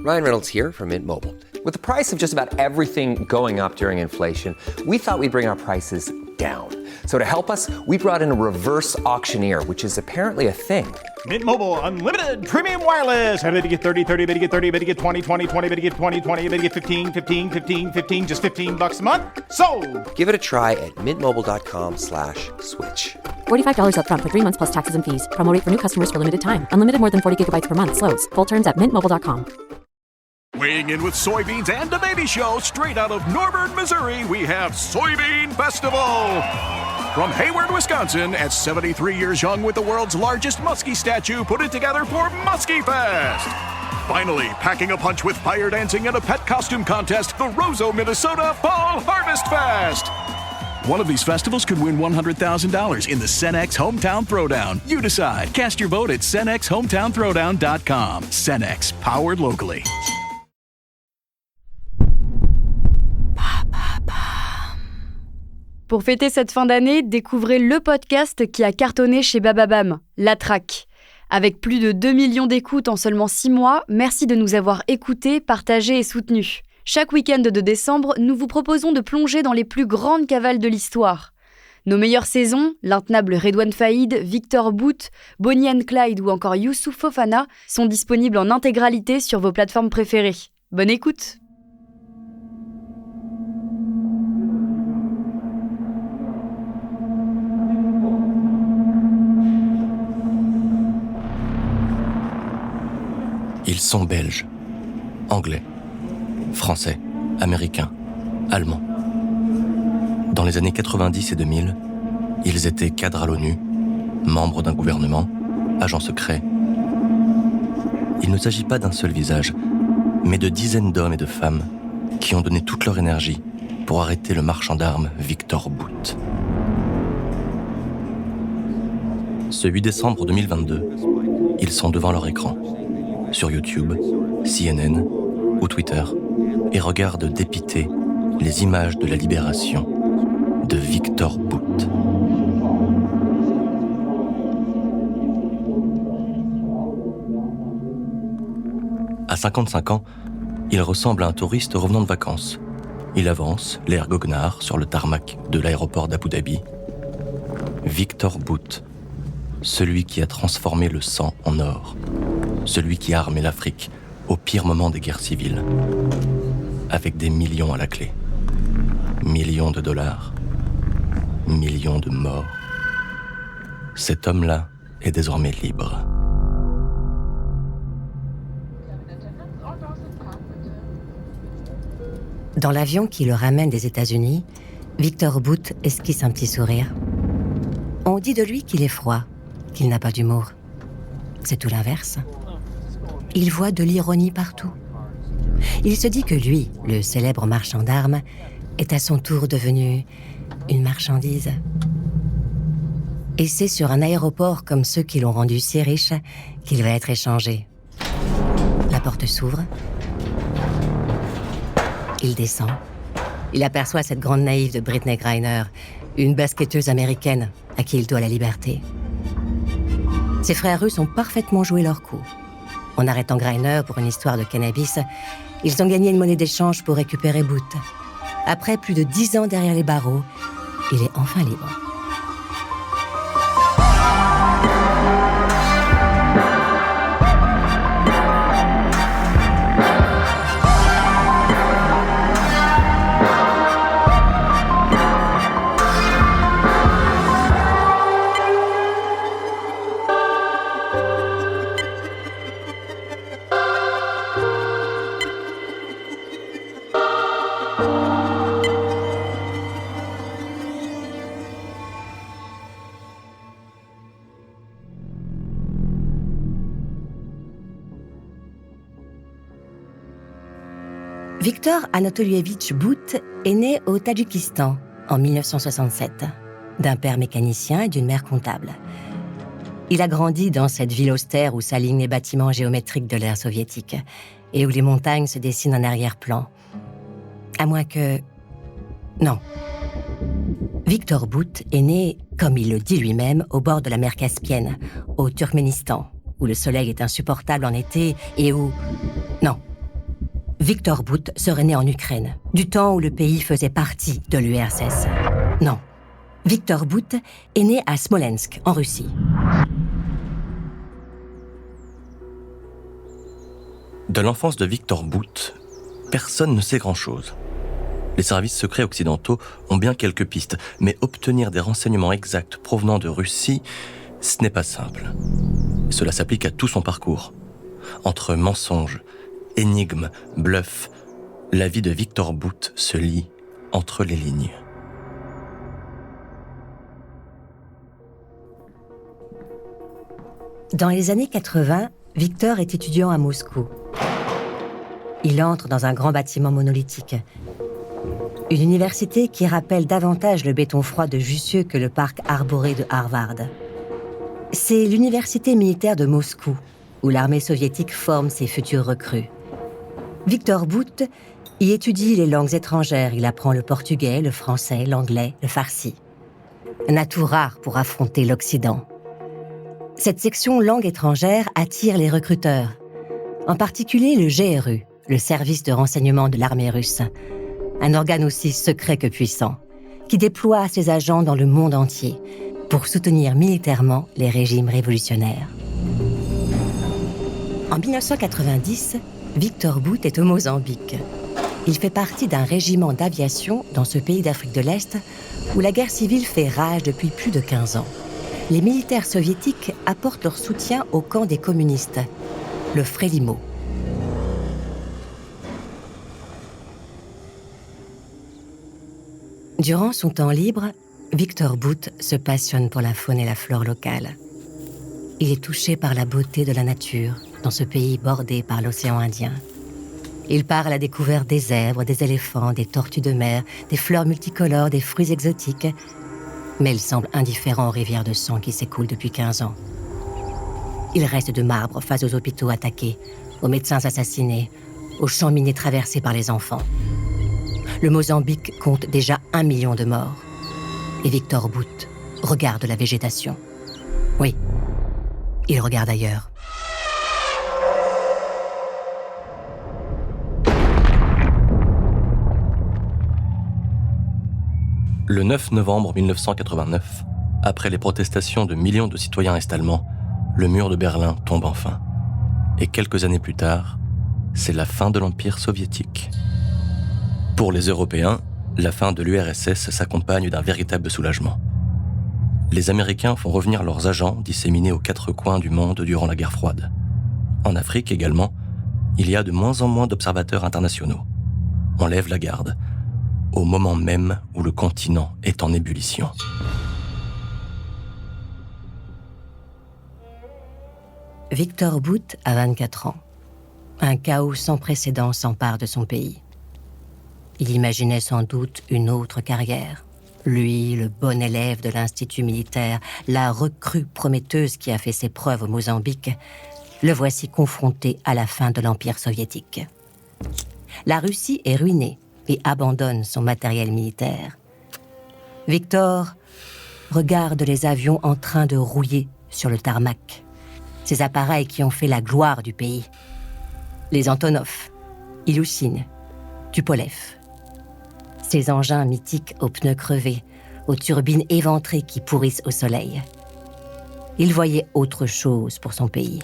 Ryan Reynolds here from Mint Mobile. With the price of just about everything going up during inflation, we thought we'd bring our prices down. So to help us, we brought in a reverse auctioneer, which is apparently a thing. Mint Mobile Unlimited Premium Wireless. How to get 30, 30, how to get 30, how to get 20, 20, 20, how to get 20, 20, how to get 15, 15, 15, 15, just $15 a month? Sold! Give it a try at mintmobile.com/switch. $45 up front for 3 months plus taxes and fees. Promo rate for new customers for limited time. Unlimited more than 40 gigabytes per month. Slows full terms at mintmobile.com. Weighing in with soybeans and a baby show straight out of Norburn, Missouri, we have Soybean Festival. From Hayward, Wisconsin, at 73 years young with the world's largest muskie statue, put it together for Muskie Fest. Finally, packing a punch with fire dancing and a pet costume contest, the Roseau, Minnesota Fall Harvest Fest. One of these festivals could win $100,000 in the Cenex Hometown Throwdown. You decide. Cast your vote at CenexHometownThrowdown.com. Cenex, powered locally. Pour fêter cette fin d'année, découvrez le podcast qui a cartonné chez Bababam, La Traque. Avec plus de 2 millions d'écoutes en seulement 6 mois, merci de nous avoir écoutés, partagés et soutenus. Chaque week-end de décembre, nous vous proposons de plonger dans les plus grandes cavales de l'histoire. Nos meilleures saisons, l'intenable Redouane Faïd, Victor Bout, Bonnie and Clyde ou encore Youssouf Fofana, sont disponibles en intégralité sur vos plateformes préférées. Bonne écoute! Ils sont belges, anglais, français, américains, allemands. Dans les années 90 et 2000, ils étaient cadres à l'ONU, membres d'un gouvernement, agents secrets. Il ne s'agit pas d'un seul visage, mais de dizaines d'hommes et de femmes qui ont donné toute leur énergie pour arrêter le marchand d'armes Victor Bout. Ce 8 décembre 2022, ils sont devant leur écran, sur YouTube, CNN ou Twitter, et regardent dépités les images de la libération de Victor Bout. À 55 ans, il ressemble à un touriste revenant de vacances. Il avance, l'air goguenard, sur le tarmac de l'aéroport d'Abu Dhabi. Victor Bout, celui qui a transformé le sang en or. Celui qui a armé l'Afrique au pire moment des guerres civiles, avec des millions à la clé. Millions de dollars, millions de morts. Cet homme-là est désormais libre. Dans l'avion qui le ramène des États-Unis, Victor Bout esquisse un petit sourire. On dit de lui qu'il est froid, qu'il n'a pas d'humour. C'est tout l'inverse. Il voit de l'ironie partout. Il se dit que lui, le célèbre marchand d'armes, est à son tour devenu une marchandise. Et c'est sur un aéroport comme ceux qui l'ont rendu si riche qu'il va être échangé. La porte s'ouvre. Il descend. Il aperçoit cette grande naïve de Brittney Griner, une basketteuse américaine à qui il doit la liberté. Ses frères russes ont parfaitement joué leur coup. En arrêtant Griner pour une histoire de cannabis, ils ont gagné une monnaie d'échange pour récupérer Bout. Après plus de 10 ans derrière les barreaux, il est enfin libre. Victor Anatolievitch Bout est né au Tadjikistan en 1967, d'un père mécanicien et d'une mère comptable. Il a grandi dans cette ville austère où s'alignent les bâtiments géométriques de l'ère soviétique et où les montagnes se dessinent en arrière-plan. À moins que... Non. Victor Bout est né, comme il le dit lui-même, au bord de la mer Caspienne, au Turkménistan, où le soleil est insupportable en été et où... Non. Victor Bout serait né en Ukraine, du temps où le pays faisait partie de l'URSS. Non, Victor Bout est né à Smolensk, en Russie. De l'enfance de Victor Bout, personne ne sait grand-chose. Les services secrets occidentaux ont bien quelques pistes, mais obtenir des renseignements exacts provenant de Russie, ce n'est pas simple. Cela s'applique à tout son parcours. Entre mensonges, énigmes, bluffs, la vie de Victor Bout se lit entre les lignes. Dans les années 80, Victor est étudiant à Moscou. Il entre dans un grand bâtiment monolithique. Une université qui rappelle davantage le béton froid de Jussieu que le parc arboré de Harvard. C'est l'université militaire de Moscou, où l'armée soviétique forme ses futurs recrues. Victor Bout y étudie les langues étrangères. Il apprend le portugais, le français, l'anglais, le farsi. Un atout rare pour affronter l'Occident. Cette section langue étrangère attire les recruteurs, en particulier le GRU, le service de renseignement de l'armée russe, un organe aussi secret que puissant, qui déploie ses agents dans le monde entier pour soutenir militairement les régimes révolutionnaires. En 1990, Victor Bout est au Mozambique. Il fait partie d'un régiment d'aviation dans ce pays d'Afrique de l'Est où la guerre civile fait rage depuis plus de 15 ans. Les militaires soviétiques apportent leur soutien au camp des communistes, le Frelimo. Durant son temps libre, Victor Bout se passionne pour la faune et la flore locale. Il est touché par la beauté de la nature dans ce pays bordé par l'océan Indien. Il part à la découverte des zèbres, des éléphants, des tortues de mer, des fleurs multicolores, des fruits exotiques. Mais il semble indifférent aux rivières de sang qui s'écoulent depuis 15 ans. Il reste de marbre face aux hôpitaux attaqués, aux médecins assassinés, aux champs minés traversés par les enfants. Le Mozambique compte déjà 1 million de morts. Et Victor Bout regarde la végétation. Oui, il regarde ailleurs. Le 9 novembre 1989, après les protestations de millions de citoyens est-allemands, le mur de Berlin tombe enfin. Et quelques années plus tard, c'est la fin de l'Empire soviétique. Pour les Européens, la fin de l'URSS s'accompagne d'un véritable soulagement. Les Américains font revenir leurs agents disséminés aux 4 coins du monde durant la guerre froide. En Afrique également, il y a de moins en moins d'observateurs internationaux. On lève la garde, au moment même où le continent est en ébullition. Victor Bout a 24 ans. Un chaos sans précédent s'empare de son pays. Il imaginait sans doute une autre carrière. Lui, le bon élève de l'Institut militaire, la recrue prometteuse qui a fait ses preuves au Mozambique, le voici confronté à la fin de l'Empire soviétique. La Russie est ruinée et abandonne son matériel militaire. Victor regarde les avions en train de rouiller sur le tarmac. Ces appareils qui ont fait la gloire du pays. Les Antonov, Ilyushin, Tupolev. Ces engins mythiques aux pneus crevés, aux turbines éventrées qui pourrissent au soleil. Il voyait autre chose pour son pays.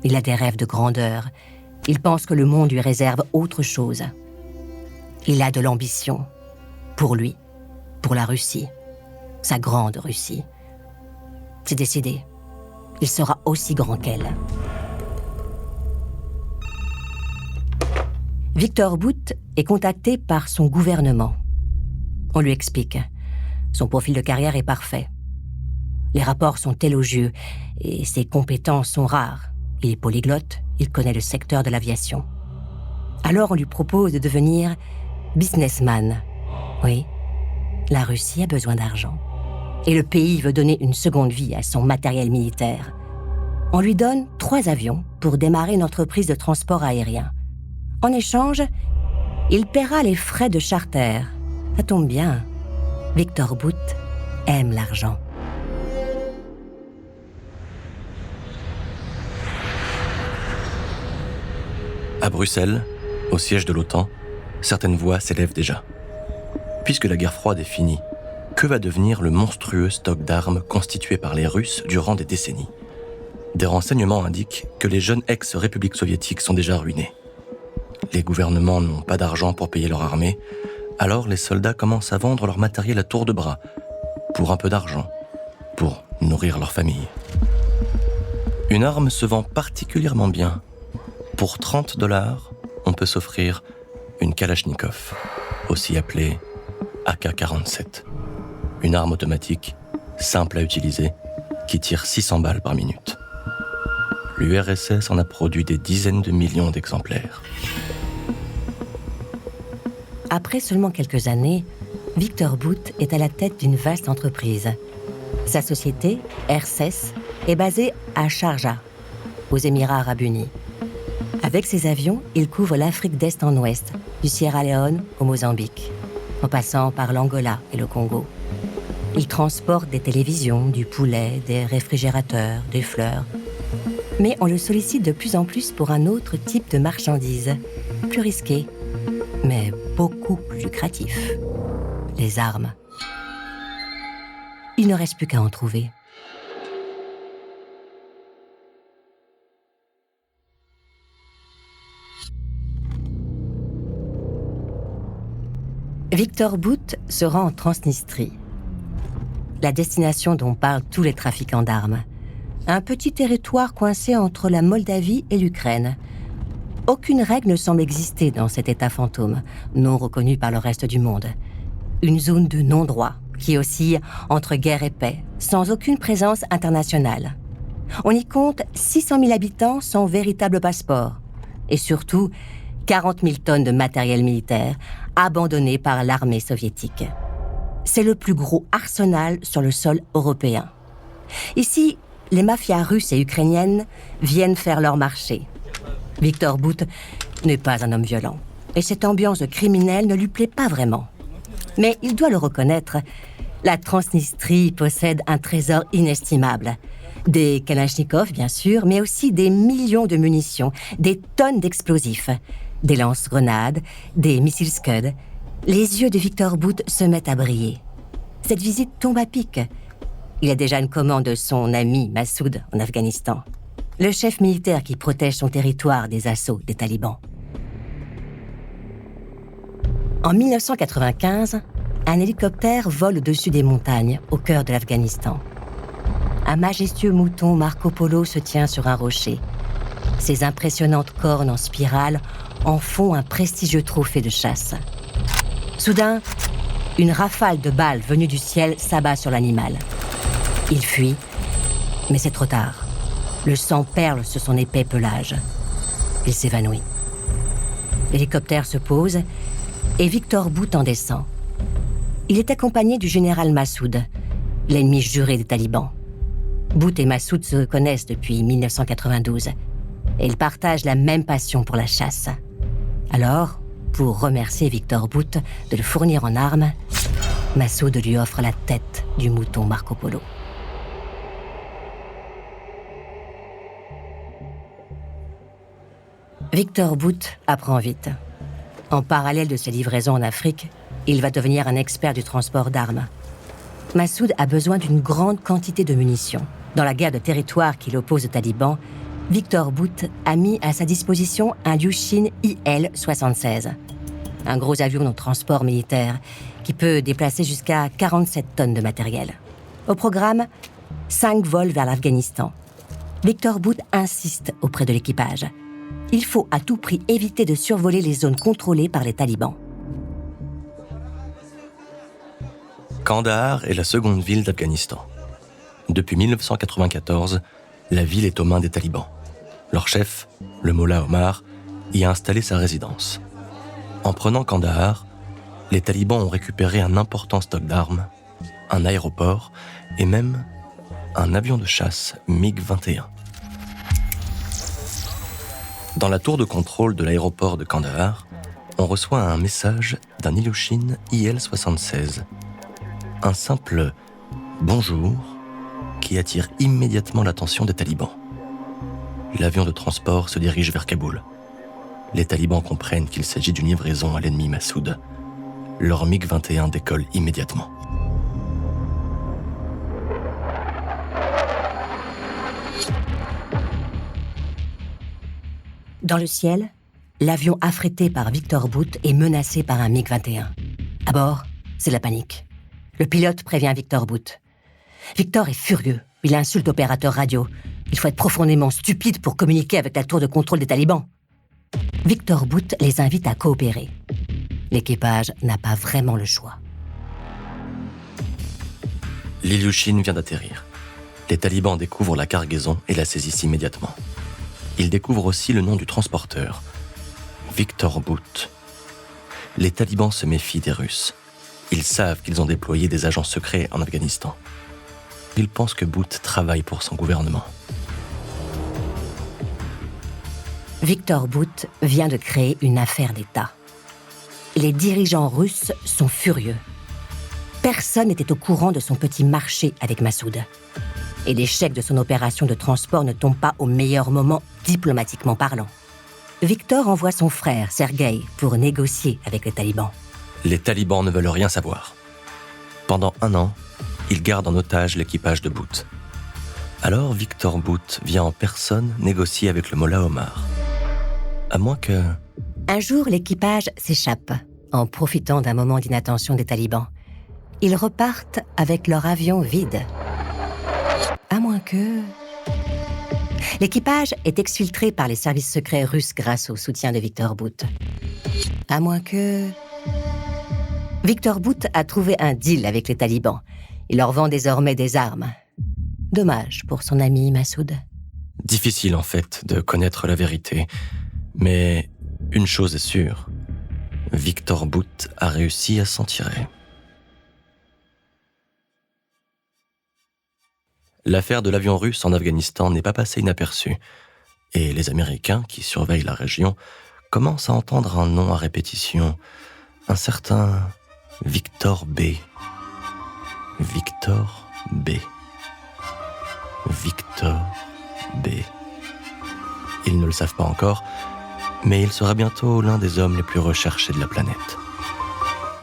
Il a des rêves de grandeur. Il pense que le monde lui réserve autre chose. Il a de l'ambition. Pour lui, pour la Russie, sa grande Russie. C'est décidé. Il sera aussi grand qu'elle. Victor Bout est contacté par son gouvernement. On lui explique. Son profil de carrière est parfait. Les rapports sont élogieux et ses compétences sont rares. Il est polyglotte, il connaît le secteur de l'aviation. Alors on lui propose de devenir businessman. Oui, la Russie a besoin d'argent. Et le pays veut donner une seconde vie à son matériel militaire. On lui donne 3 avions pour démarrer une entreprise de transport aérien. En échange, il paiera les frais de charter. Ça tombe bien. Victor Bout aime l'argent. À Bruxelles, Au siège de l'OTAN, certaines voix s'élèvent déjà. Puisque la guerre froide est finie, que va devenir le monstrueux stock d'armes constitué par les Russes durant des décennies ? Des renseignements indiquent que les jeunes ex-républiques soviétiques sont déjà ruinées. Les gouvernements n'ont pas d'argent pour payer leur armée, alors les soldats commencent à vendre leur matériel à tour de bras, pour un peu d'argent, pour nourrir leur famille. Une arme se vend particulièrement bien. Pour $30, on peut s'offrir une Kalachnikov, aussi appelée AK-47. Une arme automatique, simple à utiliser, qui tire 600 balles par minute. L'URSS en a produit des dizaines de millions d'exemplaires. Après seulement quelques années, Viktor Bout est à la tête d'une vaste entreprise. Sa société, RSES, est basée à Sharjah, aux Émirats arabes unis. Avec ses avions, il couvre l'Afrique d'Est en ouest, du Sierra Leone au Mozambique, en passant par l'Angola et le Congo. Il transporte des télévisions, du poulet, des réfrigérateurs, des fleurs. Mais on le sollicite de plus en plus pour un autre type de marchandise, plus risqué, mais beaucoup plus lucratif. Les armes. Il ne reste plus qu'à en trouver. Viktor Bout se rend en Transnistrie, la destination dont parlent tous les trafiquants d'armes. Un petit territoire coincé entre la Moldavie et l'Ukraine. Aucune règle ne semble exister dans cet état fantôme, non reconnu par le reste du monde. Une zone de non-droit qui oscille entre guerre et paix, sans aucune présence internationale. On y compte 600 000 habitants sans véritable passeport. Et surtout, 40 000 tonnes de matériel militaire abandonné par l'armée soviétique. C'est le plus gros arsenal sur le sol européen. Ici, les mafias russes et ukrainiennes viennent faire leur marché. Viktor Bout n'est pas un homme violent, et cette ambiance criminelle ne lui plaît pas vraiment. Mais il doit le reconnaître, la Transnistrie possède un trésor inestimable. Des Kalachnikov, bien sûr, mais aussi des millions de munitions, des tonnes d'explosifs, des lance-grenades, des missiles Scud. Les yeux de Viktor Bout se mettent à briller. Cette visite tombe à pic. Il a déjà une commande de son ami Massoud en Afghanistan, le chef militaire qui protège son territoire des assauts des talibans. En 1995, un hélicoptère vole au-dessus des montagnes, au cœur de l'Afghanistan. Un majestueux mouton Marco Polo se tient sur un rocher. Ses impressionnantes cornes en spirale en font un prestigieux trophée de chasse. Soudain, une rafale de balles venue du ciel s'abat sur l'animal. Il fuit, mais c'est trop tard. Le sang perle sur son épais pelage. Il s'évanouit. L'hélicoptère se pose et Viktor Bout en descend. Il est accompagné du général Massoud, l'ennemi juré des talibans. Bout et Massoud se connaissent depuis 1992 et ils partagent la même passion pour la chasse. Alors, pour remercier Viktor Bout de le fournir en armes, Massoud lui offre la tête du mouton Marco Polo. Viktor Bout apprend vite. En parallèle de ses livraisons en Afrique, il va devenir un expert du transport d'armes. Massoud a besoin d'une grande quantité de munitions. Dans la guerre de territoire qui l'oppose aux talibans, Viktor Bout a mis à sa disposition un Ilyushin IL-76, un gros avion de transport militaire qui peut déplacer jusqu'à 47 tonnes de matériel. Au programme, 5 vols vers l'Afghanistan. Viktor Bout insiste auprès de l'équipage. Il faut à tout prix éviter de survoler les zones contrôlées par les talibans. Kandahar est la seconde ville d'Afghanistan. Depuis 1994, la ville est aux mains des talibans. Leur chef, le Mollah Omar, y a installé sa résidence. En prenant Kandahar, les talibans ont récupéré un important stock d'armes, un aéroport et même un avion de chasse MiG-21. Dans la tour de contrôle de l'aéroport de Kandahar, on reçoit un message d'un Ilyushin IL-76. Un simple « bonjour » qui attire immédiatement l'attention des talibans. L'avion de transport se dirige vers Kaboul. Les talibans comprennent qu'il s'agit d'une livraison à l'ennemi Massoud. Leur MiG-21 décolle immédiatement. Dans le ciel, l'avion affrété par Victor Bout est menacé par un MiG-21. À bord, c'est la panique. Le pilote prévient Victor Bout. Victor est furieux. Il insulte l'opérateur radio. Il faut être profondément stupide pour communiquer avec la tour de contrôle des talibans. Victor Bout les invite à coopérer. L'équipage n'a pas vraiment le choix. L'Ilyushin vient d'atterrir. Les talibans découvrent la cargaison et la saisissent immédiatement. Ils découvrent aussi le nom du transporteur, Victor Bout. Les talibans se méfient des Russes. Ils savent qu'ils ont déployé des agents secrets en Afghanistan. Ils pensent que Bout travaille pour son gouvernement. Victor Bout vient de créer une affaire d'État. Les dirigeants russes sont furieux. Personne n'était au courant de son petit marché avec Massoud. Et l'échec de son opération de transport ne tombe pas au meilleur moment, diplomatiquement parlant. Victor envoie son frère, Sergueï, pour négocier avec les talibans. Les talibans ne veulent rien savoir. Pendant 1 an, ils gardent en otage l'équipage de Bout. Alors Victor Bout vient en personne négocier avec le Mollah Omar. À moins que... Un jour, l'équipage s'échappe, en profitant d'un moment d'inattention des talibans. Ils repartent avec leur avion vide. À moins que... L'équipage est exfiltré par les services secrets russes grâce au soutien de Victor Bout. À moins que... Victor Bout a trouvé un deal avec les talibans. Il leur vend désormais des armes. Dommage pour son ami Massoud. Difficile en fait de connaître la vérité. Mais une chose est sûre, Victor Bout a réussi à s'en tirer. L'affaire de l'avion russe en Afghanistan n'est pas passée inaperçue, et les Américains, qui surveillent la région, commencent à entendre un nom à répétition, un certain Victor B. Victor B. Victor B. Ils ne le savent pas encore, mais il sera bientôt l'un des hommes les plus recherchés de la planète.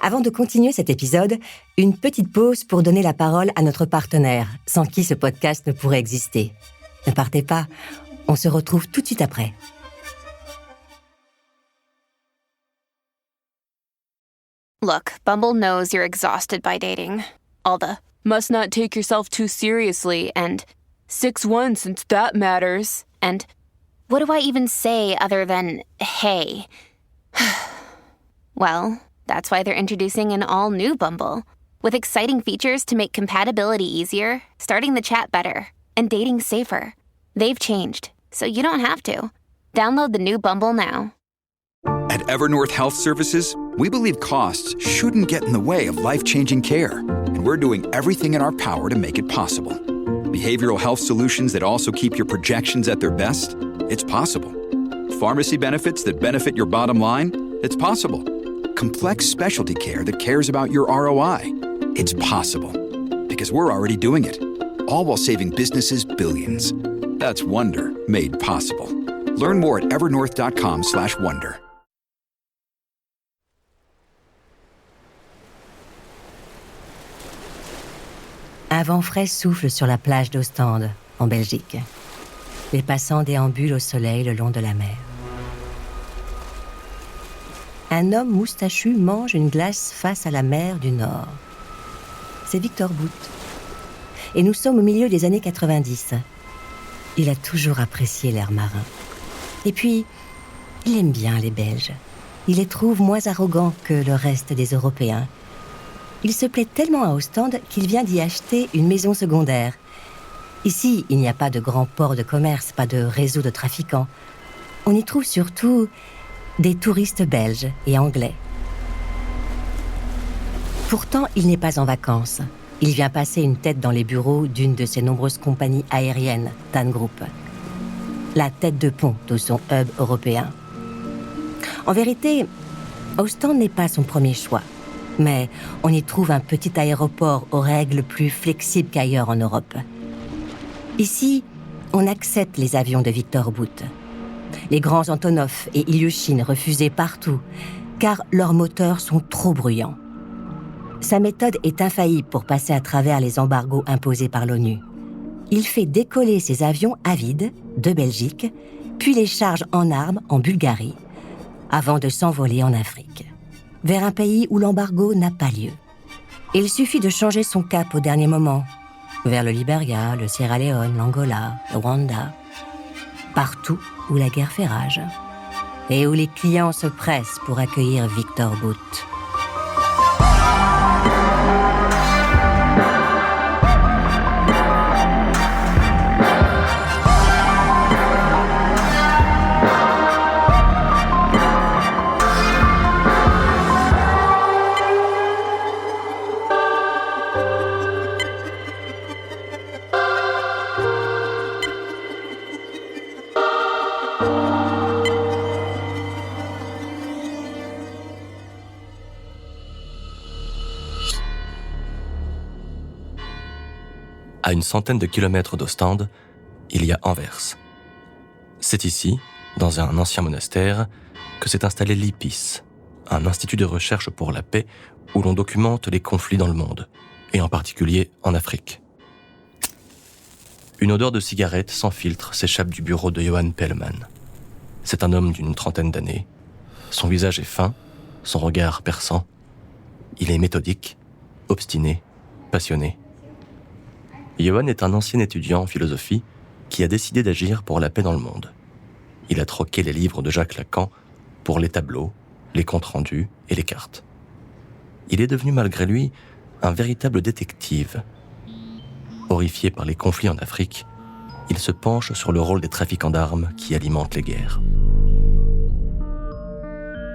Avant de continuer cet épisode, une petite pause pour donner la parole à notre partenaire, sans qui ce podcast ne pourrait exister. Ne partez pas, on se retrouve tout de suite après. Look, Bumble knows you're exhausted by dating. All the must not take yourself too seriously and 6'1" since that matters. And what do I even say other than hey? Well, that's why they're introducing an all-new Bumble, with exciting features to make compatibility easier, starting the chat better, and dating safer. They've changed, so you don't have to. Download the new Bumble now. At Evernorth Health Services, we believe costs shouldn't get in the way of life-changing care, and we're doing everything in our power to make it possible. Behavioral health solutions that also keep your projections at their best? It's possible. Pharmacy benefits that benefit your bottom line? It's possible. Complex specialty care that cares about your ROI? It's possible. Because we're already doing it. All while saving businesses billions. That's Wonder made possible. Learn more at evernorth.com/wonder. Un vent frais souffle sur la plage d'Ostende, en Belgique. Les passants déambulent au soleil le long de la mer. Un homme moustachu mange une glace face à la mer du Nord. C'est Victor Bout. Et nous sommes au milieu des années 90. Il a toujours apprécié l'air marin. Et puis, il aime bien les Belges. Il les trouve moins arrogants que le reste des Européens. Il se plaît tellement à Ostende qu'il vient d'y acheter une maison secondaire. Ici, il n'y a pas de grand port de commerce, pas de réseau de trafiquants. On y trouve surtout des touristes belges et anglais. Pourtant, il n'est pas en vacances. Il vient passer une tête dans les bureaux d'une de ses nombreuses compagnies aériennes, TAN Group. La tête de pont de son hub européen. En vérité, Ostende n'est pas son premier choix. Mais on y trouve un petit aéroport aux règles plus flexibles qu'ailleurs en Europe. Ici, on accepte les avions de Victor Bout. Les grands Antonov et Ilyushin refusés partout, car leurs moteurs sont trop bruyants. Sa méthode est infaillible pour passer à travers les embargos imposés par l'ONU. Il fait décoller ses avions à vide de Belgique, puis les charge en armes en Bulgarie, avant de s'envoler en Afrique, vers un pays où l'embargo n'a pas lieu. Il suffit de changer son cap au dernier moment, vers le Liberia, le Sierra Leone, l'Angola, le Rwanda, partout où la guerre fait rage, et où les clients se pressent pour accueillir Victor Bout. À une centaine de kilomètres d'Ostende, il y a Anvers. C'est ici, dans un ancien monastère, que s'est installé l'IPIS, un institut de recherche pour la paix où l'on documente les conflits dans le monde, et en particulier en Afrique. Une odeur de cigarette sans filtre s'échappe du bureau de Johan Pellman. C'est un homme d'une trentaine d'années. Son visage est fin, son regard perçant. Il est méthodique, obstiné, passionné. Johan est un ancien étudiant en philosophie qui a décidé d'agir pour la paix dans le monde. Il a troqué les livres de Jacques Lacan pour les tableaux, les comptes rendus et les cartes. Il est devenu malgré lui un véritable détective. Horrifié par les conflits en Afrique, il se penche sur le rôle des trafiquants d'armes qui alimentent les guerres.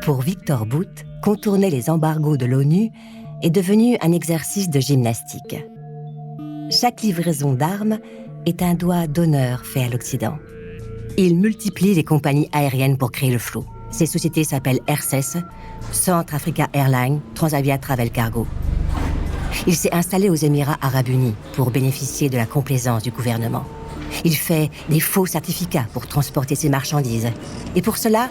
Pour Victor Bout, contourner les embargos de l'ONU est devenu un exercice de gymnastique. Chaque livraison d'armes est un doigt d'honneur fait à l'Occident. Il multiplie les compagnies aériennes pour créer le flot. Ces sociétés s'appellent RSS, Centre Africa Airlines, Transavia Travel Cargo. Il s'est installé aux Émirats Arabes Unis pour bénéficier de la complaisance du gouvernement. Il fait des faux certificats pour transporter ses marchandises. Et pour cela,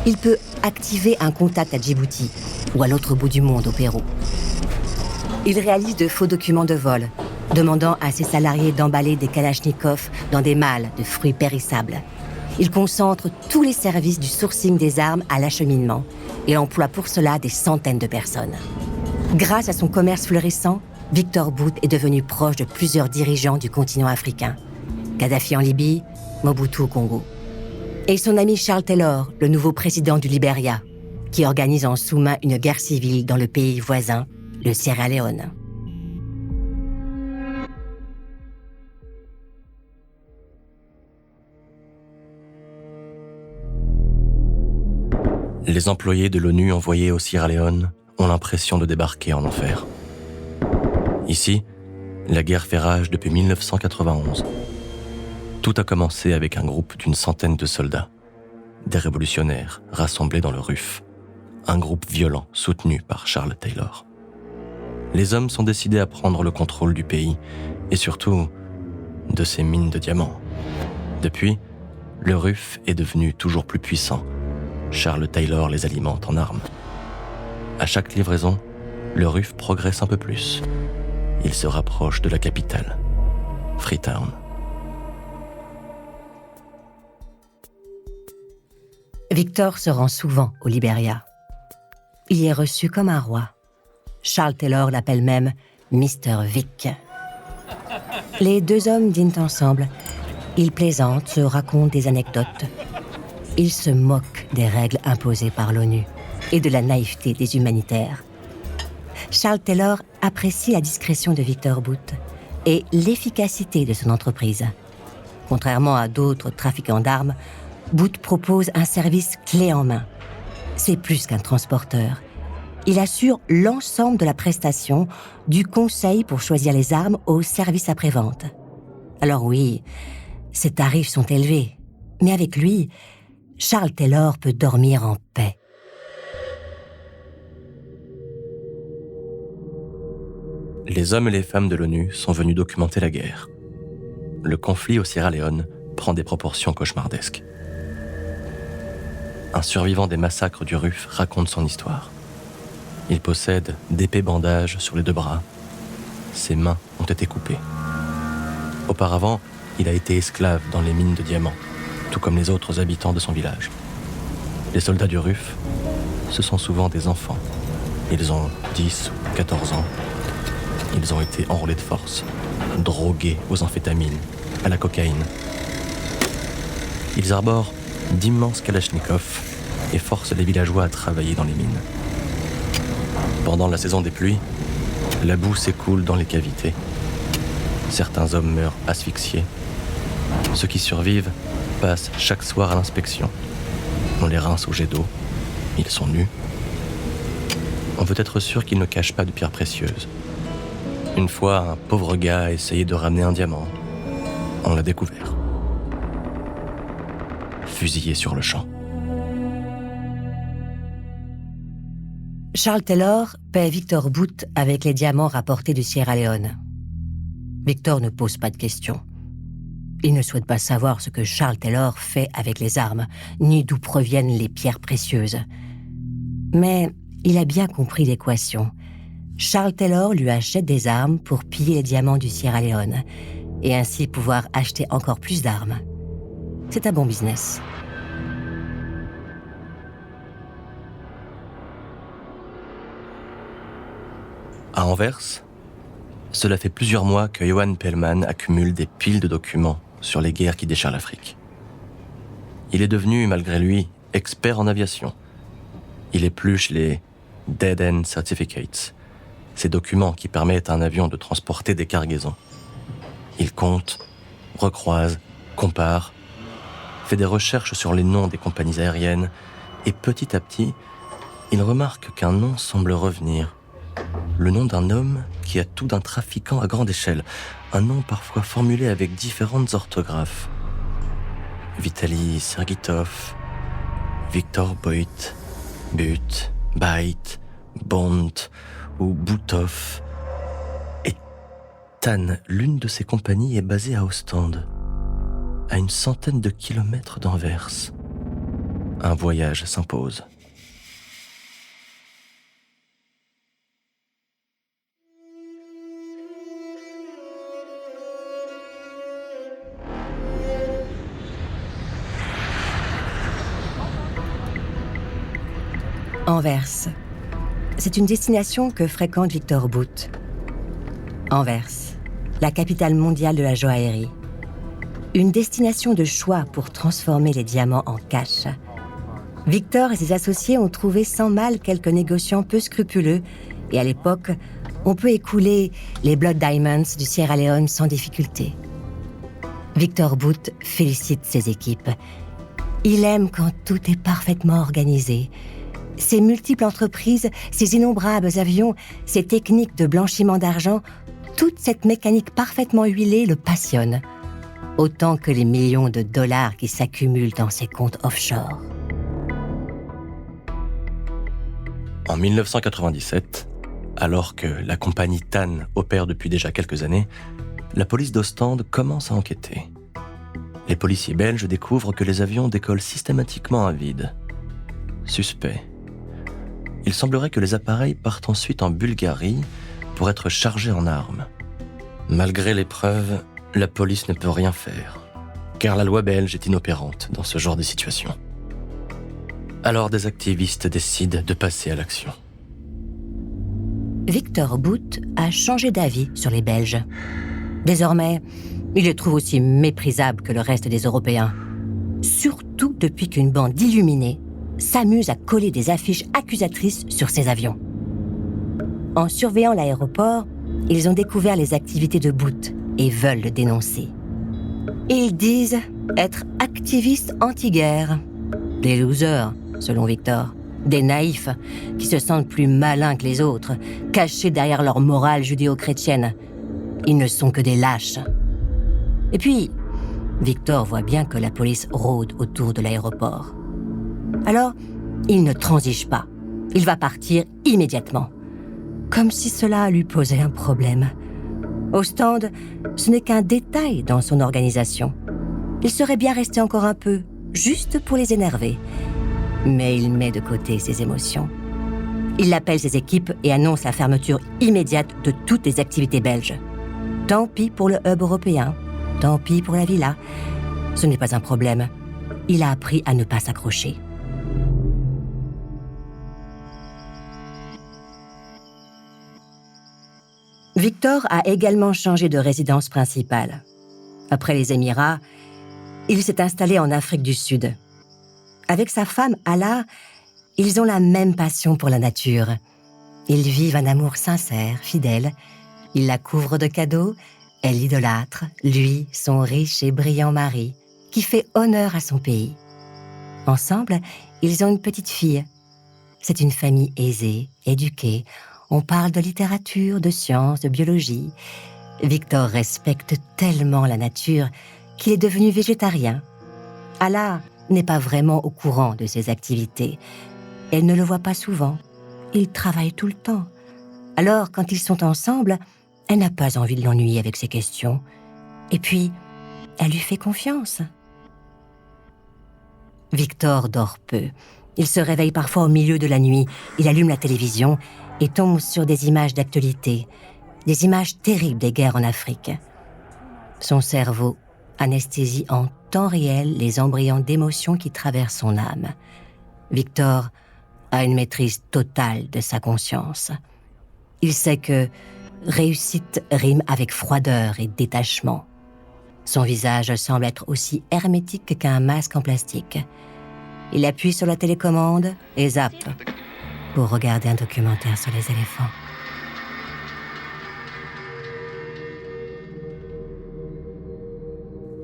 il peut activer un contact à Djibouti ou à l'autre bout du monde, au Pérou. Il réalise de faux documents de vol, demandant à ses salariés d'emballer des kalachnikovs dans des malles de fruits périssables. Il concentre tous les services du sourcing des armes à l'acheminement et emploie pour cela des centaines de personnes. Grâce à son commerce florissant, Victor Bout est devenu proche de plusieurs dirigeants du continent africain. Kadhafi en Libye, Mobutu au Congo. Et son ami Charles Taylor, le nouveau président du Liberia, qui organise en sous-main une guerre civile dans le pays voisin, le Sierra Leone. Les employés de l'ONU envoyés au Sierra Leone ont l'impression de débarquer en enfer. Ici, la guerre fait rage depuis 1991. Tout a commencé avec un groupe d'une centaine de soldats, des révolutionnaires rassemblés dans le RUF, un groupe violent soutenu par Charles Taylor. Les hommes sont décidés à prendre le contrôle du pays et surtout de ses mines de diamants. Depuis, le RUF est devenu toujours plus puissant. Charles Taylor les alimente en armes. À chaque livraison, le RUF progresse un peu plus. Il se rapproche de la capitale, Freetown. Victor se rend souvent au Liberia. Il y est reçu comme un roi. Charles Taylor l'appelle même Mr. Vic. Les deux hommes dînent ensemble. Ils plaisantent, se racontent des anecdotes. Ils se moquent des règles imposées par l'ONU et de la naïveté des humanitaires. Charles Taylor apprécie la discrétion de Victor Bout et l'efficacité de son entreprise. Contrairement à d'autres trafiquants d'armes, Bout propose un service clé en main. C'est plus qu'un transporteur. Il assure l'ensemble de la prestation, du conseil pour choisir les armes au service après-vente. Alors oui, ses tarifs sont élevés, mais avec lui, Charles Taylor peut dormir en paix. Les hommes et les femmes de l'ONU sont venus documenter la guerre. Le conflit au Sierra Leone prend des proportions cauchemardesques. un survivant des massacres du RUF, raconte son histoire. Il possède d'épais bandages sur les 2 bras. Ses mains ont été coupées. Auparavant, il a été esclave dans les mines de diamants, tout comme les autres habitants de son village. Les soldats du RUF, ce sont souvent des enfants. Ils ont 10 ou 14 ans. Ils ont été enrôlés de force, drogués aux amphétamines, à la cocaïne. Ils arborent d'immenses kalachnikovs et forcent les villageois à travailler dans les mines. Pendant la saison des pluies, la boue s'écoule dans les cavités. Certains hommes meurent asphyxiés. Ceux qui survivent passent chaque soir à l'inspection. On les rince au jet d'eau. Ils sont nus. On peut être sûr qu'ils ne cachent pas de pierres précieuses. Une fois, un pauvre gars a essayé de ramener un diamant. On l'a découvert. Fusillé sur le champ. Charles Taylor paie Victor Bout avec les diamants rapportés du Sierra Leone. Victor ne pose pas de questions. Il ne souhaite pas savoir ce que Charles Taylor fait avec les armes, ni d'où proviennent les pierres précieuses. Mais il a bien compris l'équation. Charles Taylor lui achète des armes pour piller les diamants du Sierra Leone et ainsi pouvoir acheter encore plus d'armes. C'est un bon business. À Anvers, cela fait plusieurs mois que Johan Pellman accumule des piles de documents sur les guerres qui déchirent l'Afrique. Il est devenu, malgré lui, expert en aviation. Il épluche les Dead End Certificates, ces documents qui permettent à un avion de transporter des cargaisons. Il compte, recroise, compare, fait des recherches sur les noms des compagnies aériennes et petit à petit, il remarque qu'un nom semble revenir. Le nom d'un homme qui a tout d'un trafiquant à grande échelle. Un nom parfois formulé avec différentes orthographes. Vitali Sergitov, Victor Bout, Bait, Bont ou Boutov. Et Tan, l'une de ces compagnies, est basée à Ostende, à une centaine de kilomètres d'Anvers. Un voyage s'impose. Anvers. C'est une destination que fréquente Victor Bout. Anvers, la capitale mondiale de la joaillerie. Une destination de choix pour transformer les diamants en cash. Victor et ses associés ont trouvé sans mal quelques négociants peu scrupuleux et à l'époque, on peut écouler les Blood Diamonds du Sierra Leone sans difficulté. Victor Bout félicite ses équipes. Il aime quand tout est parfaitement organisé. Ces multiples entreprises, ces innombrables avions, ces techniques de blanchiment d'argent, toute cette mécanique parfaitement huilée le passionne, autant que les millions de dollars qui s'accumulent dans ses comptes offshore. En 1997, alors que la compagnie Tan opère depuis déjà quelques années, la police d'Ostende commence à enquêter. Les policiers belges découvrent que les avions décollent systématiquement à vide. Suspect. Il semblerait que les appareils partent ensuite en Bulgarie pour être chargés en armes. Malgré les preuves, la police ne peut rien faire, car la loi belge est inopérante dans ce genre de situation. Alors des activistes décident de passer à l'action. Victor Bout a changé d'avis sur les Belges. Désormais, il les trouve aussi méprisables que le reste des Européens. Surtout depuis qu'une bande d'illuminés s'amuse à coller des affiches accusatrices sur ces avions. En surveillant l'aéroport, ils ont découvert les activités de Bout et veulent le dénoncer. Ils disent être activistes anti-guerre. Des losers, selon Victor. Des naïfs qui se sentent plus malins que les autres, cachés derrière leur morale judéo-chrétienne. Ils ne sont que des lâches. Et puis, Victor voit bien que la police rôde autour de l'aéroport. Alors, il ne transige pas. Il va partir immédiatement. Comme si cela lui posait un problème. Ostende, ce n'est qu'un détail dans son organisation. Il serait bien resté encore un peu, juste pour les énerver. Mais il met de côté ses émotions. Il appelle ses équipes et annonce la fermeture immédiate de toutes les activités belges. Tant pis pour le hub européen, tant pis pour la villa. Ce n'est pas un problème. Il a appris à ne pas s'accrocher. Victor a également changé de résidence principale. Après les Émirats, il s'est installé en Afrique du Sud. Avec sa femme, Ala, ils ont la même passion pour la nature. Ils vivent un amour sincère, fidèle. Il la couvre de cadeaux, elle l'idolâtre, lui, son riche et brillant mari, qui fait honneur à son pays. Ensemble, ils ont une petite fille. C'est une famille aisée, éduquée. On parle de littérature, de sciences, de biologie. Victor respecte tellement la nature qu'il est devenu végétarien. Ala n'est pas vraiment au courant de ses activités. Elle ne le voit pas souvent. Il travaille tout le temps. Alors, quand ils sont ensemble, elle n'a pas envie de l'ennuyer avec ses questions. Et puis, elle lui fait confiance. Victor dort peu. Il se réveille parfois au milieu de la nuit. Il allume la télévision et tombe sur des images d'actualité, des images terribles des guerres en Afrique. Son cerveau anesthésie en temps réel les embryons d'émotions qui traversent son âme. Victor a une maîtrise totale de sa conscience. Il sait que réussite rime avec froideur et détachement. Son visage semble être aussi hermétique qu'un masque en plastique. Il appuie sur la télécommande et zappe pour regarder un documentaire sur les éléphants.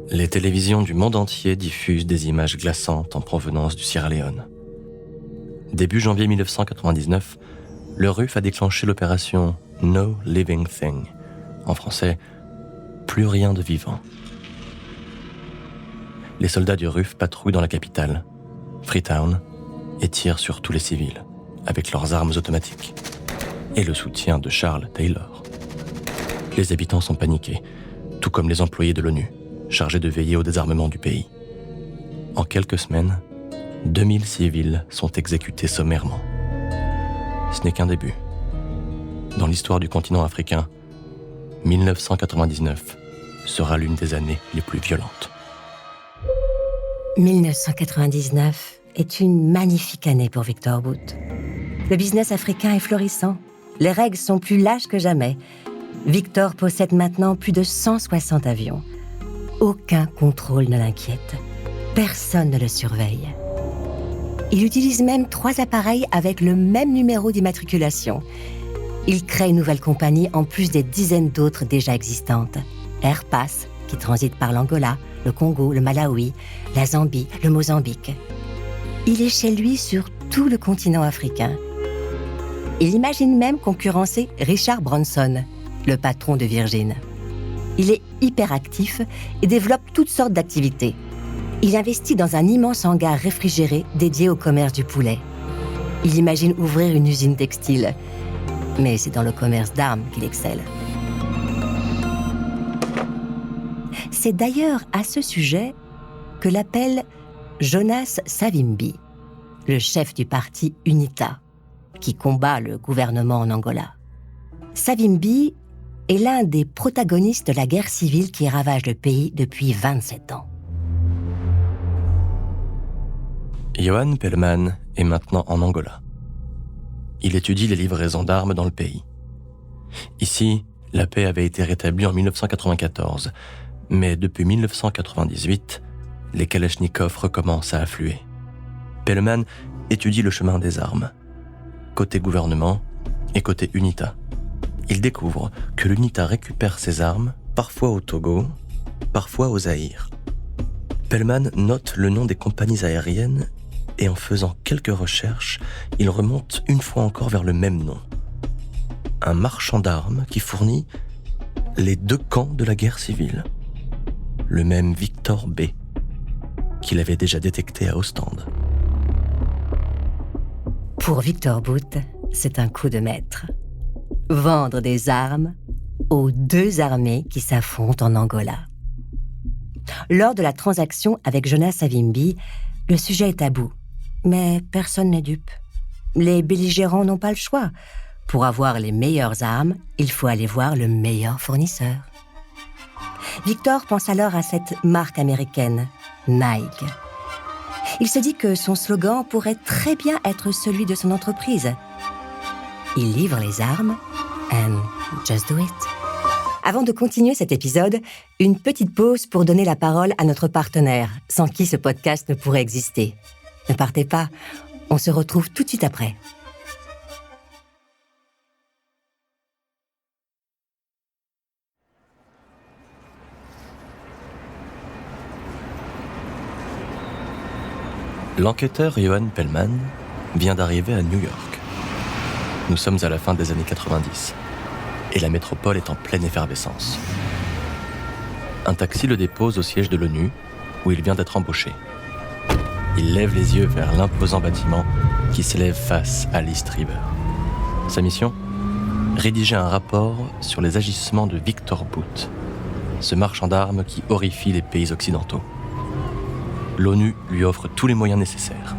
Les télévisions du monde entier diffusent des images glaçantes en provenance du Sierra Leone. Début janvier 1999, le RUF a déclenché l'opération No Living Thing. En français, plus rien de vivant. Les soldats du RUF patrouillent dans la capitale, Freetown, et tirent sur tous les civils, avec leurs armes automatiques, et le soutien de Charles Taylor. Les habitants sont paniqués, tout comme les employés de l'ONU, chargés de veiller au désarmement du pays. En quelques semaines, 2000 civils sont exécutés sommairement. Ce n'est qu'un début. Dans l'histoire du continent africain, 1999 sera l'une des années les plus violentes. 1999 est une magnifique année pour Victor Bout. Le business africain est florissant. Les règles sont plus lâches que jamais. Victor possède maintenant plus de 160 avions. Aucun contrôle ne l'inquiète. Personne ne le surveille. Il utilise même 3 appareils avec le même numéro d'immatriculation. Il crée une nouvelle compagnie en plus des dizaines d'autres déjà existantes. Airpass, qui transite par l'Angola, le Congo, le Malawi, la Zambie, le Mozambique. Il est chez lui sur tout le continent africain. Il imagine même concurrencer Richard Branson, le patron de Virgin. Il est hyperactif et développe toutes sortes d'activités. Il investit dans un immense hangar réfrigéré dédié au commerce du poulet. Il imagine ouvrir une usine textile. Mais c'est dans le commerce d'armes qu'il excelle. C'est d'ailleurs à ce sujet que l'appelle Jonas Savimbi, le chef du parti UNITA, qui combat le gouvernement en Angola. Savimbi est l'un des protagonistes de la guerre civile qui ravage le pays depuis 27 ans. Johan Pellman est maintenant en Angola. Il étudie les livraisons d'armes dans le pays. Ici, la paix avait été rétablie en 1994, mais depuis 1998, les Kalachnikovs recommencent à affluer. Pellman étudie le chemin des armes, côté gouvernement et côté UNITA. Il découvre que l'UNITA récupère ses armes, parfois au Togo, parfois au Zaïre. Pellman note le nom des compagnies aériennes et en faisant quelques recherches, il remonte une fois encore vers le même nom. Un marchand d'armes qui fournit les 2 camps de la guerre civile. Le même Victor B, qu'il avait déjà détecté à Ostende. Pour Victor Bout, c'est un coup de maître. Vendre des armes aux 2 armées qui s'affrontent en Angola. Lors de la transaction avec Jonas Savimbi, le sujet est tabou. Mais personne n'est dupe. Les belligérants n'ont pas le choix. Pour avoir les meilleures armes, il faut aller voir le meilleur fournisseur. Victor pense alors à cette marque américaine, Nike. Il se dit que son slogan pourrait très bien être celui de son entreprise. Il livre les armes and just do it. Avant de continuer cet épisode, une petite pause pour donner la parole à notre partenaire, sans qui ce podcast ne pourrait exister. Ne partez pas, on se retrouve tout de suite après. L'enquêteur Johan Pellman vient d'arriver à New York. Nous sommes à la fin des années 90 et la métropole est en pleine effervescence. Un taxi le dépose au siège de l'ONU où il vient d'être embauché. Il lève les yeux vers l'imposant bâtiment qui s'élève face à l'East River. Sa mission ? Rédiger un rapport sur les agissements de Victor Bout, ce marchand d'armes qui horrifie les pays occidentaux. L'ONU lui offre tous les moyens nécessaires.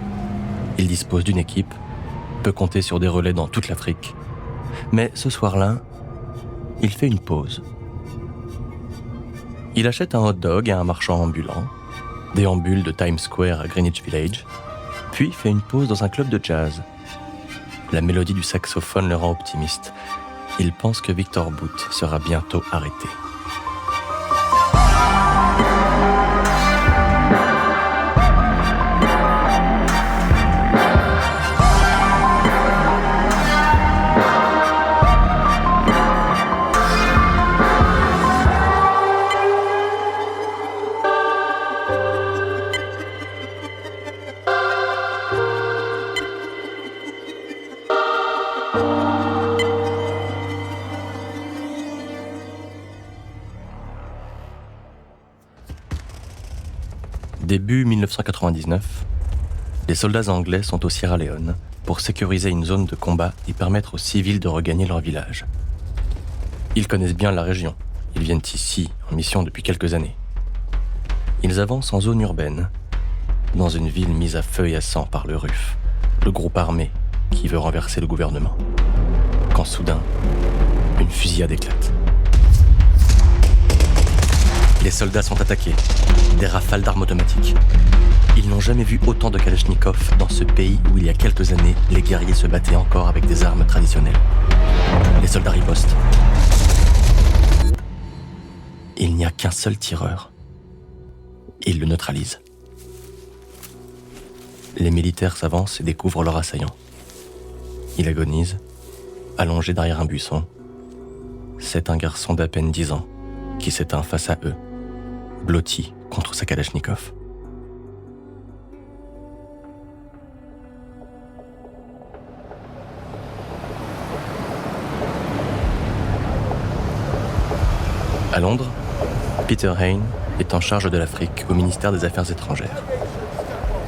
Il dispose d'une équipe, peut compter sur des relais dans toute l'Afrique. Mais ce soir-là, il fait une pause. Il achète un hot-dog à un marchand ambulant, déambule de Times Square à Greenwich Village, puis fait une pause dans un club de jazz. La mélodie du saxophone le rend optimiste. Il pense que Victor Bout sera bientôt arrêté. Début 1999, les soldats anglais sont au Sierra Leone pour sécuriser une zone de combat et permettre aux civils de regagner leur village. Ils connaissent bien la région. Ils viennent ici en mission depuis quelques années. Ils avancent en zone urbaine, dans une ville mise à feu et à sang par le RUF, le groupe armé qui veut renverser le gouvernement. Quand soudain, une fusillade éclate. Les soldats sont attaqués, des rafales d'armes automatiques. Ils n'ont jamais vu autant de kalachnikovs dans ce pays où il y a quelques années, les guerriers se battaient encore avec des armes traditionnelles. Les soldats ripostent. Il n'y a qu'un seul tireur. Ils le neutralisent. Les militaires s'avancent et découvrent leur assaillant. Il agonise, allongé derrière un buisson. C'est un garçon d'à peine 10 ans qui s'éteint face à eux, blotti contre sa kalachnikov. À Londres, Peter Hain est en charge de l'Afrique au ministère des Affaires étrangères.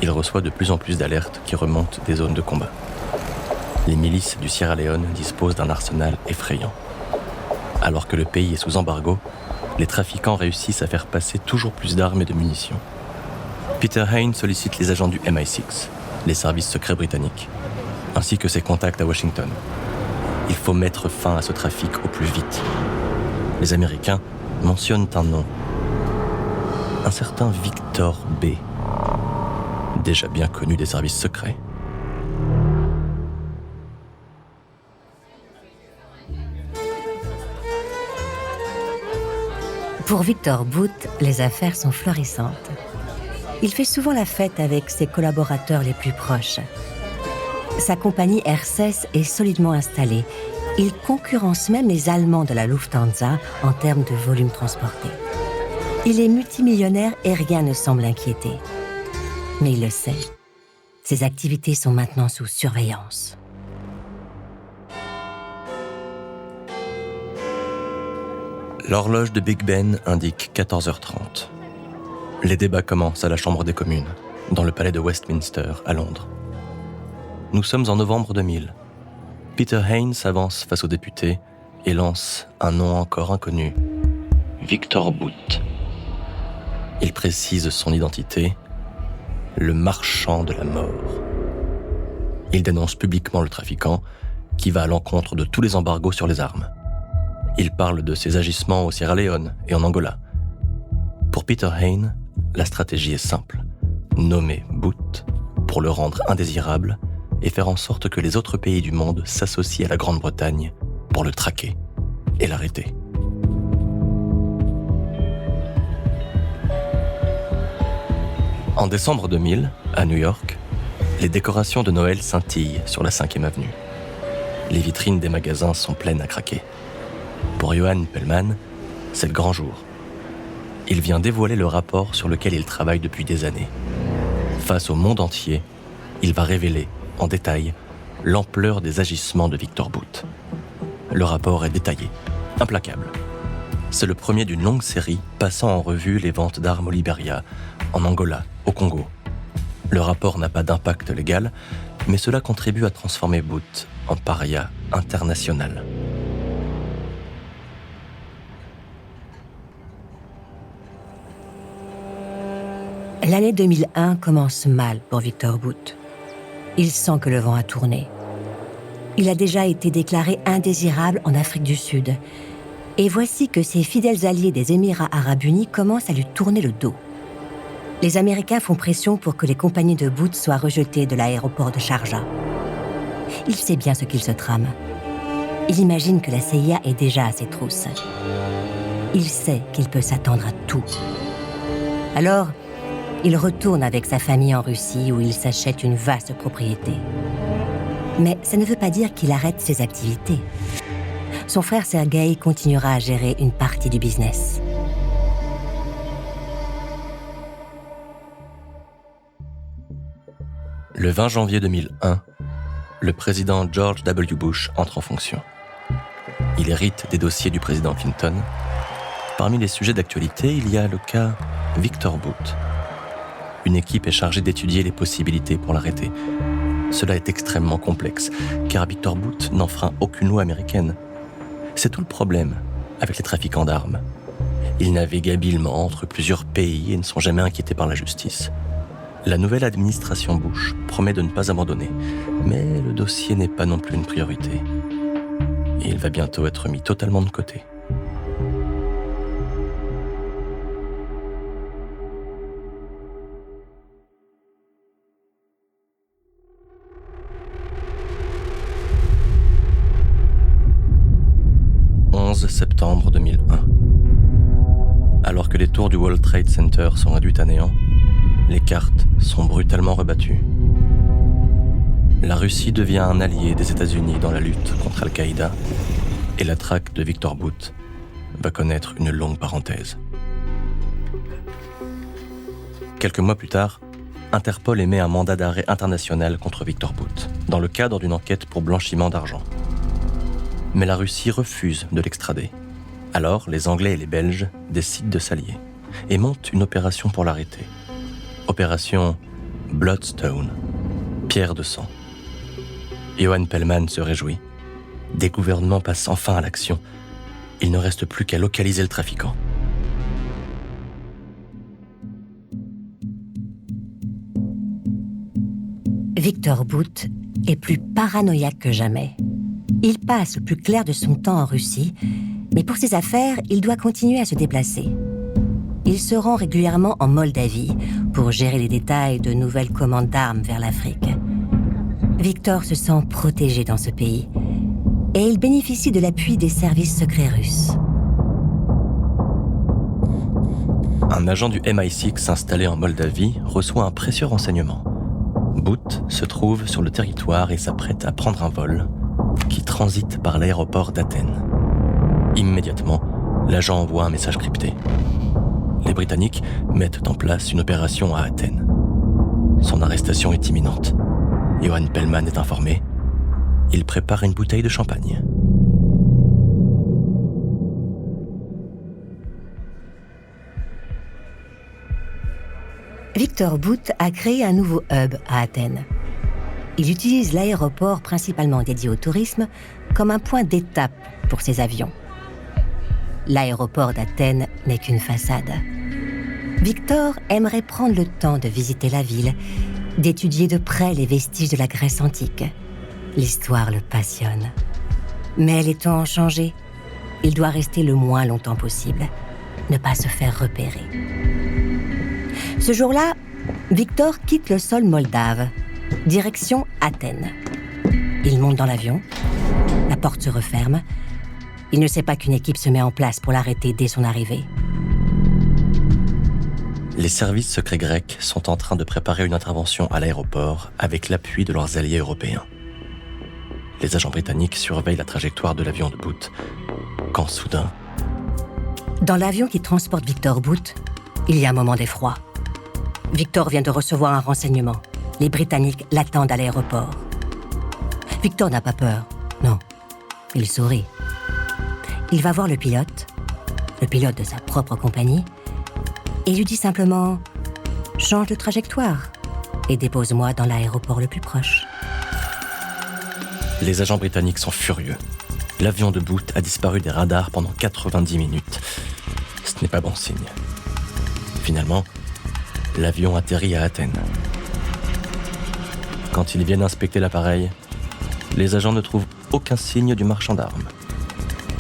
Il reçoit de plus en plus d'alertes qui remontent des zones de combat. Les milices du Sierra Leone disposent d'un arsenal effrayant. Alors que le pays est sous embargo, les trafiquants réussissent à faire passer toujours plus d'armes et de munitions. Peter Hain sollicite les agents du MI6, les services secrets britanniques, ainsi que ses contacts à Washington. Il faut mettre fin à ce trafic au plus vite. Les Américains mentionnent un nom, un certain Victor B, déjà bien connu des services secrets. Pour Victor Bout, les affaires sont florissantes. Il fait souvent la fête avec ses collaborateurs les plus proches. Sa compagnie Air-16 est solidement installée. Il concurrence même les Allemands de la Lufthansa en termes de volume transporté. Il est multimillionnaire et rien ne semble l'inquiéter. Mais il le sait. Ses activités sont maintenant sous surveillance. L'horloge de Big Ben indique 14h30. Les débats commencent à la Chambre des communes, dans le palais de Westminster, à Londres. Nous sommes en novembre 2000. Peter Hain s'avance face aux députés et lance un nom encore inconnu, Victor Bout. Il précise son identité, le marchand de la mort. Il dénonce publiquement le trafiquant, qui va à l'encontre de tous les embargos sur les armes. Il parle de ses agissements au Sierra Leone et en Angola. Pour Peter Hain, la stratégie est simple. Nommer Boot pour le rendre indésirable et faire en sorte que les autres pays du monde s'associent à la Grande-Bretagne pour le traquer et l'arrêter. En décembre 2000, à New York, les décorations de Noël scintillent sur la 5e avenue. Les vitrines des magasins sont pleines à craquer. Pour Johan Pellman, c'est le grand jour. Il vient dévoiler le rapport sur lequel il travaille depuis des années. Face au monde entier, il va révéler, en détail, l'ampleur des agissements de Victor Boot. Le rapport est détaillé, implacable. C'est le premier d'une longue série passant en revue les ventes d'armes au Libéria, en Angola, au Congo. Le rapport n'a pas d'impact légal, mais cela contribue à transformer Boot en paria international. L'année 2001 commence mal pour Victor Boot. Il sent que le vent a tourné. Il a déjà été déclaré indésirable en Afrique du Sud. Et voici que ses fidèles alliés des Émirats arabes unis commencent à lui tourner le dos. Les Américains font pression pour que les compagnies de Boot soient rejetées de l'aéroport de Sharjah. Il sait bien ce qu'il se trame. Il imagine que la CIA est déjà à ses trousses. Il sait qu'il peut s'attendre à tout. Alors, il retourne avec sa famille en Russie où il s'achète une vaste propriété. Mais ça ne veut pas dire qu'il arrête ses activités. Son frère Sergueï continuera à gérer une partie du business. Le 20 janvier 2001, le président George W. Bush entre en fonction. Il hérite des dossiers du président Clinton. Parmi les sujets d'actualité, il y a le cas Victor Boot. Une équipe est chargée d'étudier les possibilités pour l'arrêter. Cela est extrêmement complexe, car Victor Boot n'enfreint aucune loi américaine. C'est tout le problème avec les trafiquants d'armes. Ils naviguent habilement entre plusieurs pays et ne sont jamais inquiétés par la justice. La nouvelle administration Bush promet de ne pas abandonner, mais le dossier n'est pas non plus une priorité. Et il va bientôt être mis totalement de côté. Septembre 2001. Alors que les tours du World Trade Center sont réduites à néant, les cartes sont brutalement rebattues. La Russie devient un allié des États-Unis dans la lutte contre Al-Qaïda et la traque de Victor Boot va connaître une longue parenthèse. Quelques mois plus tard, Interpol émet un mandat d'arrêt international contre Victor Boot dans le cadre d'une enquête pour blanchiment d'argent. Mais la Russie refuse de l'extrader. Alors, les Anglais et les Belges décident de s'allier et montent une opération pour l'arrêter. Opération Bloodstone, pierre de sang. Johan Pellman se réjouit. Des gouvernements passent enfin à l'action. Il ne reste plus qu'à localiser le trafiquant. Victor Boot est plus paranoïaque que jamais. Il passe le plus clair de son temps en Russie, mais pour ses affaires, il doit continuer à se déplacer. Il se rend régulièrement en Moldavie pour gérer les détails de nouvelles commandes d'armes vers l'Afrique. Victor se sent protégé dans ce pays et il bénéficie de l'appui des services secrets russes. Un agent du MI6 installé en Moldavie reçoit un précieux renseignement. Boot se trouve sur le territoire et s'apprête à prendre un vol qui transite par l'aéroport d'Athènes. Immédiatement, l'agent envoie un message crypté. Les Britanniques mettent en place une opération à Athènes. Son arrestation est imminente. Johan Pellman est informé. Il prépare une bouteille de champagne. Victor Boot a créé un nouveau hub à Athènes. Il utilise l'aéroport principalement dédié au tourisme comme un point d'étape pour ses avions. L'aéroport d'Athènes n'est qu'une façade. Victor aimerait prendre le temps de visiter la ville d'étudier de près les vestiges de la Grèce antique. L'histoire le passionne. Mais les temps ont changé. Il doit rester le moins longtemps possible, ne pas se faire repérer. Ce jour-là, Victor quitte le sol moldave, direction Athènes. Il monte dans l'avion, la porte se referme. Il ne sait pas qu'une équipe se met en place pour l'arrêter dès son arrivée. Les services secrets grecs sont en train de préparer une intervention à l'aéroport avec l'appui de leurs alliés européens. Les agents britanniques surveillent la trajectoire de l'avion de Booth, quand soudain... Dans l'avion qui transporte Victor Booth, il y a un moment d'effroi. Victor vient de recevoir un renseignement. Les Britanniques l'attendent à l'aéroport. Victor n'a pas peur, non. Il sourit. Il va voir le pilote de sa propre compagnie, et lui dit simplement « Change de trajectoire et dépose-moi dans l'aéroport le plus proche. » Les agents britanniques sont furieux. L'avion de Booth a disparu des radars pendant 90 minutes. Ce n'est pas bon signe. Finalement, l'avion atterrit à Athènes. Quand ils viennent inspecter l'appareil, les agents ne trouvent aucun signe du marchand d'armes.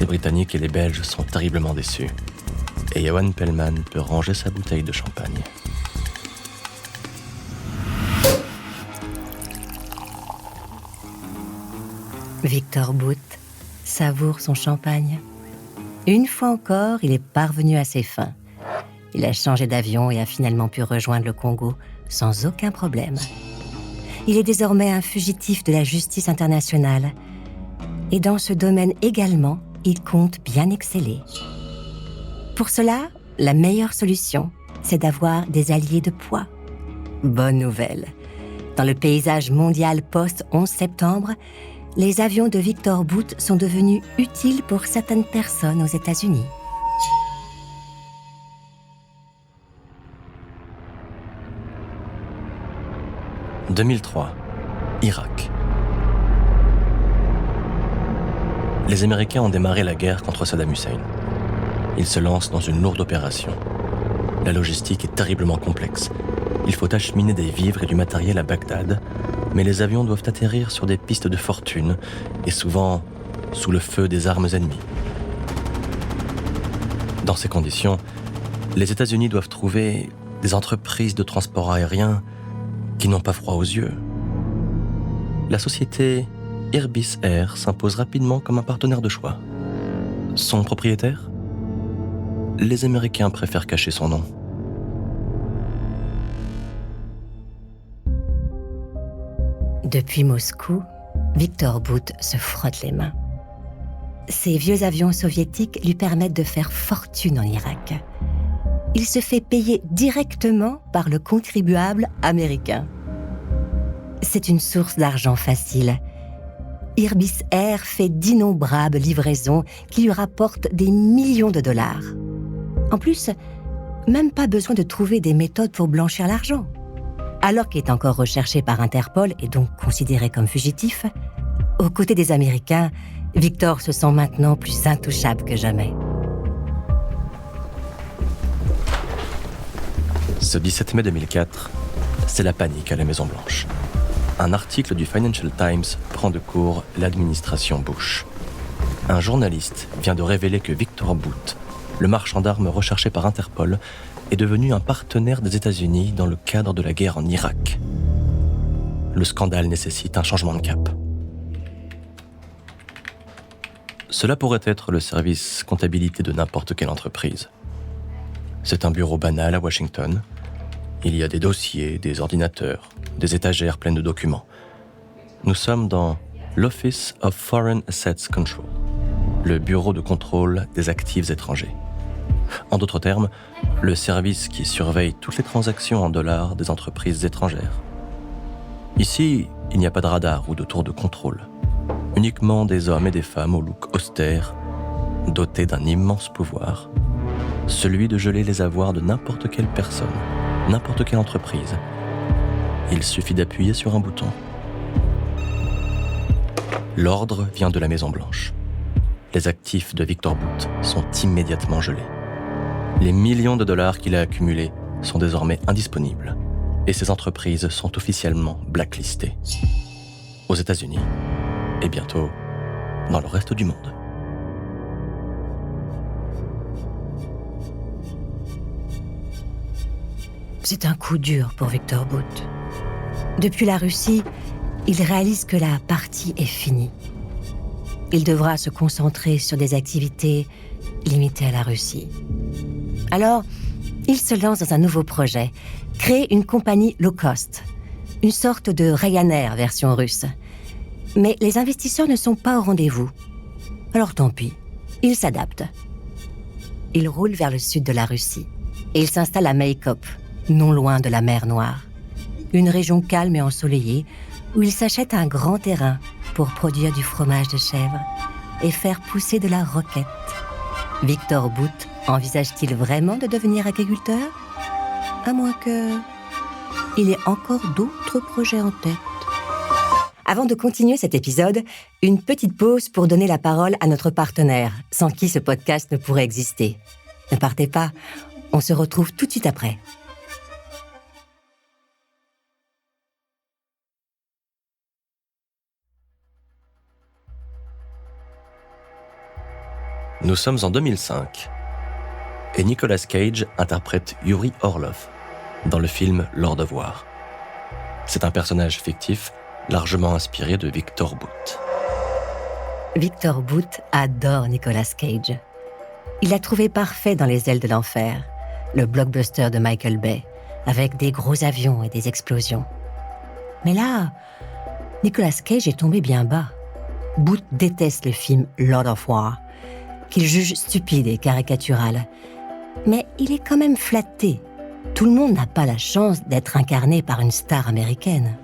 Les Britanniques et les Belges sont terriblement déçus. Et Johan Pellman peut ranger sa bouteille de champagne. Victor Booth savoure son champagne. Une fois encore, il est parvenu à ses fins. Il a changé d'avion et a finalement pu rejoindre le Congo sans aucun problème. Il est désormais un fugitif de la justice internationale. Et dans ce domaine également, il compte bien exceller. Pour cela, la meilleure solution, c'est d'avoir des alliés de poids. Bonne nouvelle. Dans le paysage mondial post-11 septembre, les avions de Victor Booth sont devenus utiles pour certaines personnes aux États-Unis. « 2003, Irak. Les Américains ont démarré la guerre contre Saddam Hussein. Ils se lancent dans une lourde opération. La logistique est terriblement complexe. Il faut acheminer des vivres et du matériel à Bagdad, mais les avions doivent atterrir sur des pistes de fortune et souvent sous le feu des armes ennemies. Dans ces conditions, les États-Unis doivent trouver des entreprises de transport aérien qui n'ont pas froid aux yeux. La société Irbis Air s'impose rapidement comme un partenaire de choix. Son propriétaire ? Les Américains préfèrent cacher son nom. Depuis Moscou, Victor Booth se frotte les mains. Ces vieux avions soviétiques lui permettent de faire fortune en Irak. Il se fait payer directement par le contribuable américain. C'est une source d'argent facile. Irbis Air fait d'innombrables livraisons qui lui rapportent des millions de dollars. En plus, même pas besoin de trouver des méthodes pour blanchir l'argent. Alors qu'il est encore recherché par Interpol et donc considéré comme fugitif, aux côtés des Américains, Victor se sent maintenant plus intouchable que jamais. Ce 17 mai 2004, c'est la panique à la Maison-Blanche. Un article du Financial Times prend de court l'administration Bush. Un journaliste vient de révéler que Victor Booth, le marchand d'armes recherché par Interpol, est devenu un partenaire des États-Unis dans le cadre de la guerre en Irak. Le scandale nécessite un changement de cap. Cela pourrait être le service comptabilité de n'importe quelle entreprise. C'est un bureau banal à Washington. Il y a des dossiers, des ordinateurs, des étagères pleines de documents. Nous sommes dans l'Office of Foreign Assets Control, le bureau de contrôle des actifs étrangers. En d'autres termes, le service qui surveille toutes les transactions en dollars des entreprises étrangères. Ici, il n'y a pas de radar ou de tour de contrôle. Uniquement des hommes et des femmes au look austère, dotés d'un immense pouvoir, celui de geler les avoirs de n'importe quelle personne, n'importe quelle entreprise. Il suffit d'appuyer sur un bouton. L'ordre vient de la Maison-Blanche. Les actifs de Victor Booth sont immédiatement gelés. Les millions de dollars qu'il a accumulés sont désormais indisponibles. et ses entreprises sont officiellement blacklistées. Aux États-Unis, et bientôt dans le reste du monde. C'est un coup dur pour Victor Bout. Depuis la Russie, il réalise que la partie est finie. Il devra se concentrer sur des activités limitées à la Russie. Alors, il se lance dans un nouveau projet, créer une compagnie low cost, une sorte de Ryanair version russe. Mais les investisseurs ne sont pas au rendez-vous. Alors tant pis, il s'adapte. Il roule vers le sud de la Russie et il s'installe à Maykop, non loin de la mer Noire. Une région calme et ensoleillée où il s'achète un grand terrain pour produire du fromage de chèvre et faire pousser de la roquette. Victor Bout envisage-t-il vraiment de devenir agriculteur ? À moins que... il ait encore d'autres projets en tête. Avant de continuer cet épisode, une petite pause pour donner la parole à notre partenaire, sans qui ce podcast ne pourrait exister. Ne partez pas, on se retrouve tout de suite après. Nous sommes en 2005 et Nicolas Cage interprète Yuri Orlov dans le film L'Or de Voir. C'est un personnage fictif largement inspiré de Victor Bout. Victor Bout adore Nicolas Cage. Il l'a trouvé parfait dans Les Ailes de l'Enfer, le blockbuster de Michael Bay, avec des gros avions et des explosions. Mais là, Nicolas Cage est tombé bien bas. Bout déteste le film Lord of War, qu'il juge stupide et caricatural. Mais il est quand même flatté. Tout le monde n'a pas la chance d'être incarné par une star américaine.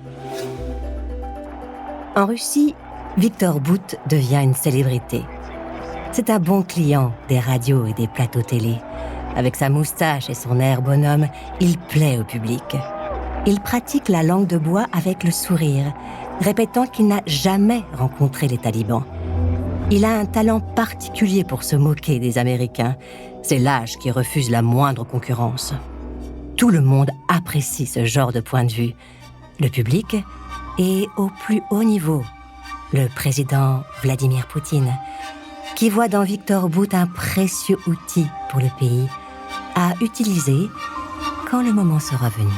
En Russie, Victor Bout devient une célébrité. C'est un bon client des radios et des plateaux télé. Avec sa moustache et son air bonhomme, il plaît au public. Il pratique la langue de bois avec le sourire, répétant qu'il n'a jamais rencontré les talibans. Il a un talent particulier pour se moquer des Américains. C'est l'âge qui refuse la moindre concurrence. Tout le monde apprécie ce genre de point de vue. Le public et au plus haut niveau, le président Vladimir Poutine, qui voit dans Victor Bout un précieux outil pour le pays à utiliser quand le moment sera venu.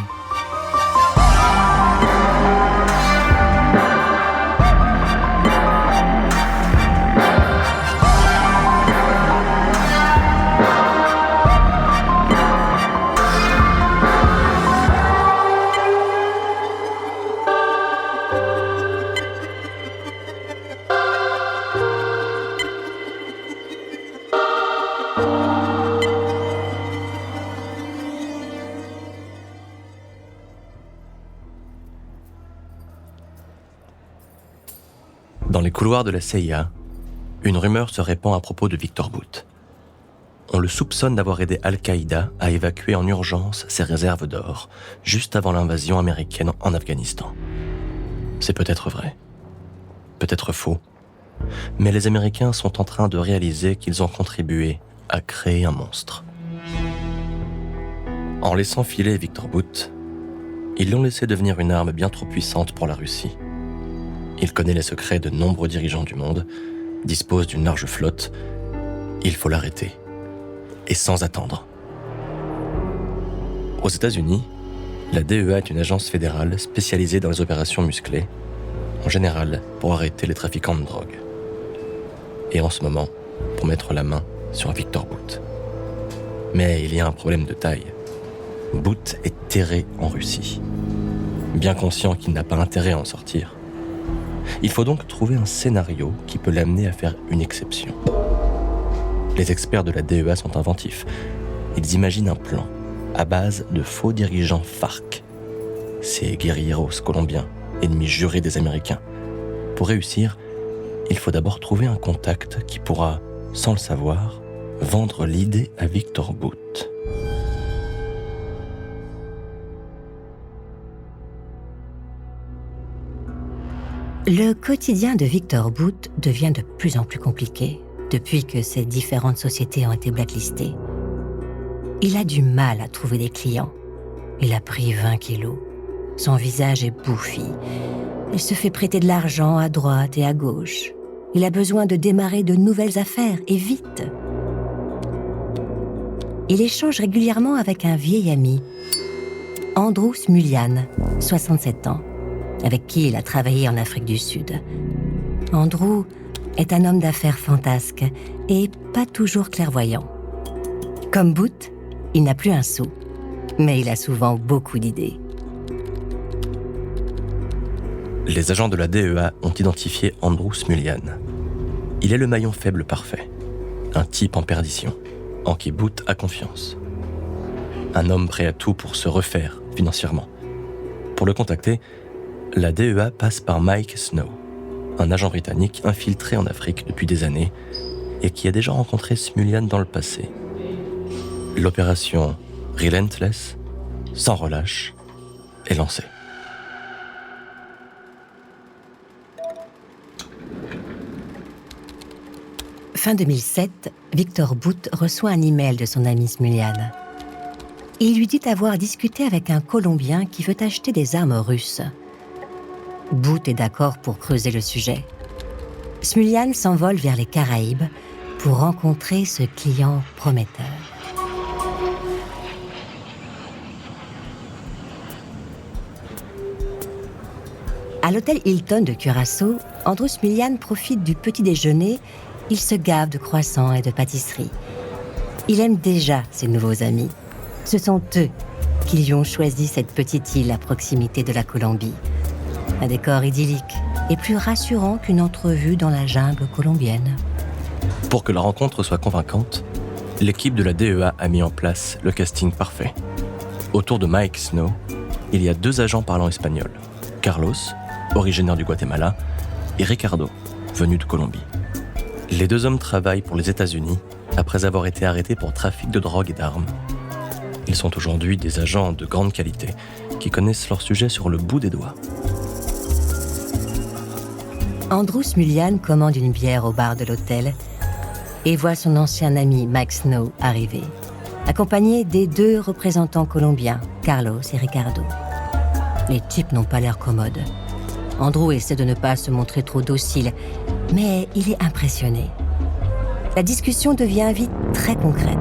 Dans les couloirs de la CIA, une rumeur se répand à propos de Victor Bout. On le soupçonne d'avoir aidé Al-Qaïda à évacuer en urgence ses réserves d'or, juste avant l'invasion américaine en Afghanistan. C'est peut-être vrai, peut-être faux, mais les Américains sont en train de réaliser qu'ils ont contribué à créer un monstre. En laissant filer Victor Bout, ils l'ont laissé devenir une arme bien trop puissante pour la Russie. Il connaît les secrets de nombreux dirigeants du monde, dispose d'une large flotte. Il faut l'arrêter. Et sans attendre. Aux États-Unis, la DEA est une agence fédérale spécialisée dans les opérations musclées, en général pour arrêter les trafiquants de drogue. Et en ce moment, pour mettre la main sur Victor Bout. Mais il y a un problème de taille. Bout est terré en Russie. Bien conscient qu'il n'a pas intérêt à en sortir, il faut donc trouver un scénario qui peut l'amener à faire une exception. Les experts de la DEA sont inventifs. Ils imaginent un plan à base de faux dirigeants FARC, ces guérilleros colombiens, ennemis jurés des Américains. Pour réussir, il faut d'abord trouver un contact qui pourra, sans le savoir, vendre l'idée à Victor Bout. Le quotidien de Victor Bout devient de plus en plus compliqué depuis que ces différentes sociétés ont été blacklistées. Il a du mal à trouver des clients. Il a pris 20 kilos. Son visage est bouffi. Il se fait prêter de l'argent à droite et à gauche. Il a besoin de démarrer de nouvelles affaires, et vite. Il échange régulièrement avec un vieil ami, Andrew Smulyan, 67 ans, avec qui il a travaillé en Afrique du Sud. Andrew est un homme d'affaires fantasque et pas toujours clairvoyant. Comme Booth, il n'a plus un sou, mais il a souvent beaucoup d'idées. Les agents de la DEA ont identifié Andrew Smulyan. Il est le maillon faible parfait, un type en perdition, en qui Booth a confiance. Un homme prêt à tout pour se refaire financièrement. Pour le contacter, la DEA passe par Mike Snow, un agent britannique infiltré en Afrique depuis des années et qui a déjà rencontré Smulyan dans le passé. L'opération Relentless, sans relâche, est lancée. Fin 2007, Victor Booth reçoit un email de son ami Smulyan. Il lui dit avoir discuté avec un Colombien qui veut acheter des armes russes. Booth est d'accord pour creuser le sujet. Smulyan s'envole vers les Caraïbes pour rencontrer ce client prometteur. À l'hôtel Hilton de Curaçao, Andrew Smulyan profite du petit déjeuner. Il se gave de croissants et de pâtisseries. Il aime déjà ses nouveaux amis. Ce sont eux qui lui ont choisi cette petite île à proximité de la Colombie. Un décor idyllique et plus rassurant qu'une entrevue dans la jungle colombienne. Pour que la rencontre soit convaincante, l'équipe de la DEA a mis en place le casting parfait. Autour de Mike Snow, il y a 2 agents parlant espagnol. Carlos, originaire du Guatemala, et Ricardo, venu de Colombie. Les 2 hommes travaillent pour les États-Unis après avoir été arrêtés pour trafic de drogue et d'armes. Ils sont aujourd'hui des agents de grande qualité qui connaissent leur sujet sur le bout des doigts. Andrew Smulyan commande une bière au bar de l'hôtel et voit son ancien ami Mike Snow arriver, accompagné des 2 représentants colombiens, Carlos et Ricardo. Les types n'ont pas l'air commodes. Andrew essaie de ne pas se montrer trop docile, mais il est impressionné. La discussion devient vite très concrète.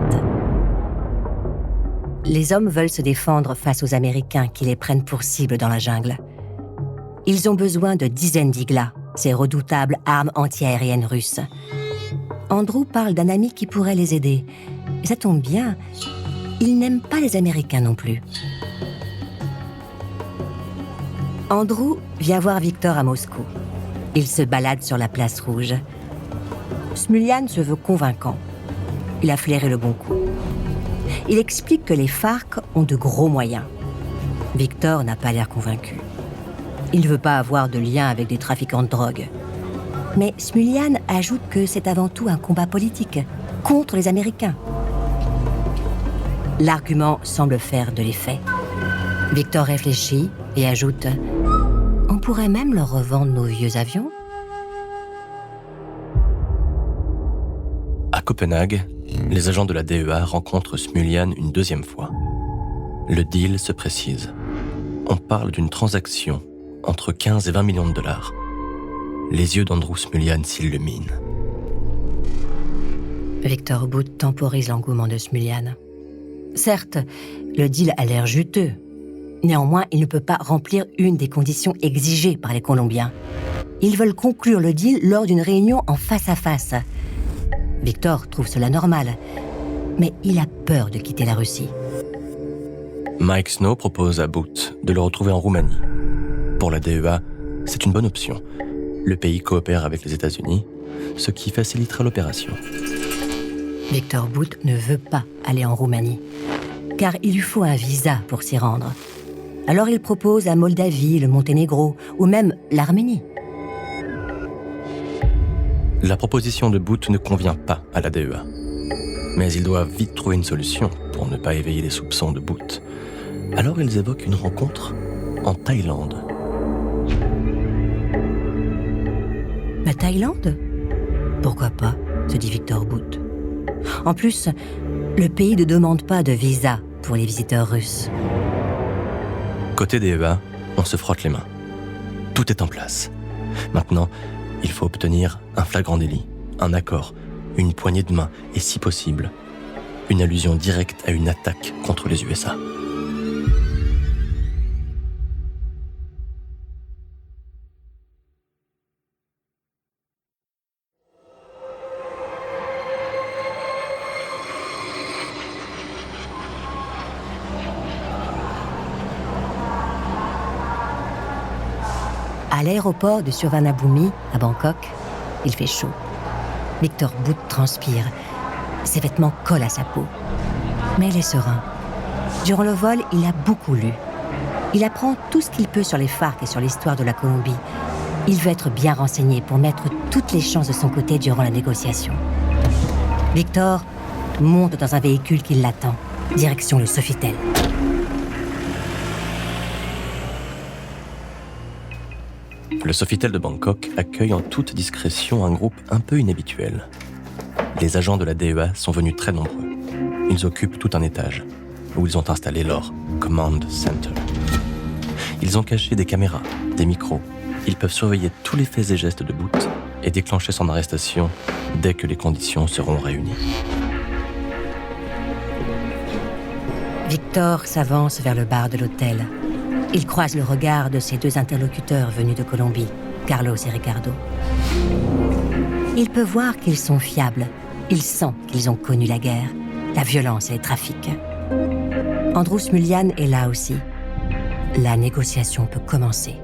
Les hommes veulent se défendre face aux Américains qui les prennent pour cible dans la jungle. Ils ont besoin de dizaines d'Igla, ces redoutables armes antiaériennes russes. Andrew parle d'un ami qui pourrait les aider. Et ça tombe bien, il n'aime pas les Américains non plus. Andrew vient voir Victor à Moscou. Il se balade sur la place rouge. Smulyan se veut convaincant. Il a flairé le bon coup. Il explique que les FARC ont de gros moyens. Victor n'a pas l'air convaincu. Il ne veut pas avoir de lien avec des trafiquants de drogue. Mais Smulyan ajoute que c'est avant tout un combat politique, contre les Américains. L'argument semble faire de l'effet. Victor réfléchit et ajoute « On pourrait même leur revendre nos vieux avions ?» À Copenhague, les agents de la DEA rencontrent Smulyan une 2e fois. Le deal se précise. On parle d'une transaction entre 15 et 20 millions de dollars. Les yeux d'Andrew Smulyan s'illuminent. Victor Booth temporise l'engouement de Smulyan. Certes, le deal a l'air juteux. Néanmoins, il ne peut pas remplir une des conditions exigées par les Colombiens. Ils veulent conclure le deal lors d'une réunion en face à face. Victor trouve cela normal, mais il a peur de quitter la Russie. Mike Snow propose à Booth de le retrouver en Roumanie. Pour la DEA, c'est une bonne option. Le pays coopère avec les États-Unis, ce qui facilitera l'opération. Victor Booth ne veut pas aller en Roumanie, car il lui faut un visa pour s'y rendre. Alors il propose la Moldavie, le Monténégro, ou même l'Arménie. La proposition de Booth ne convient pas à la DEA. Mais ils doivent vite trouver une solution pour ne pas éveiller les soupçons de Booth. Alors ils évoquent une rencontre en Thaïlande. La Thaïlande ? Pourquoi pas, se dit Victor Booth. En plus, le pays ne demande pas de visa pour les visiteurs russes. Côté DEA, On se frotte les mains. Tout est en place. Maintenant, il faut obtenir un flagrant délit, un accord, une poignée de main et, si possible, une allusion directe à une attaque contre les USA. À l'aéroport de Suvarnabhumi, à Bangkok, il fait chaud. Victor Bout transpire. Ses vêtements collent à sa peau. Mais il est serein. Durant le vol, il a beaucoup lu. Il apprend tout ce qu'il peut sur les FARC et sur l'histoire de la Colombie. Il veut être bien renseigné pour mettre toutes les chances de son côté durant la négociation. Victor monte dans un véhicule qui l'attend, direction le Sofitel. Le Sofitel de Bangkok accueille en toute discrétion un groupe un peu inhabituel. Les agents de la DEA sont venus très nombreux. Ils occupent tout un étage, où ils ont installé leur Command Center. Ils ont caché des caméras, des micros. Ils peuvent surveiller tous les faits et gestes de Bout et déclencher son arrestation dès que les conditions seront réunies. Victor s'avance vers le bar de l'hôtel. Il croise le regard de ses deux interlocuteurs venus de Colombie, Carlos et Ricardo. Il peut voir qu'ils sont fiables. Il sent qu'ils ont connu la guerre, la violence et les trafics. Andrus Mullian est là aussi. La négociation peut commencer.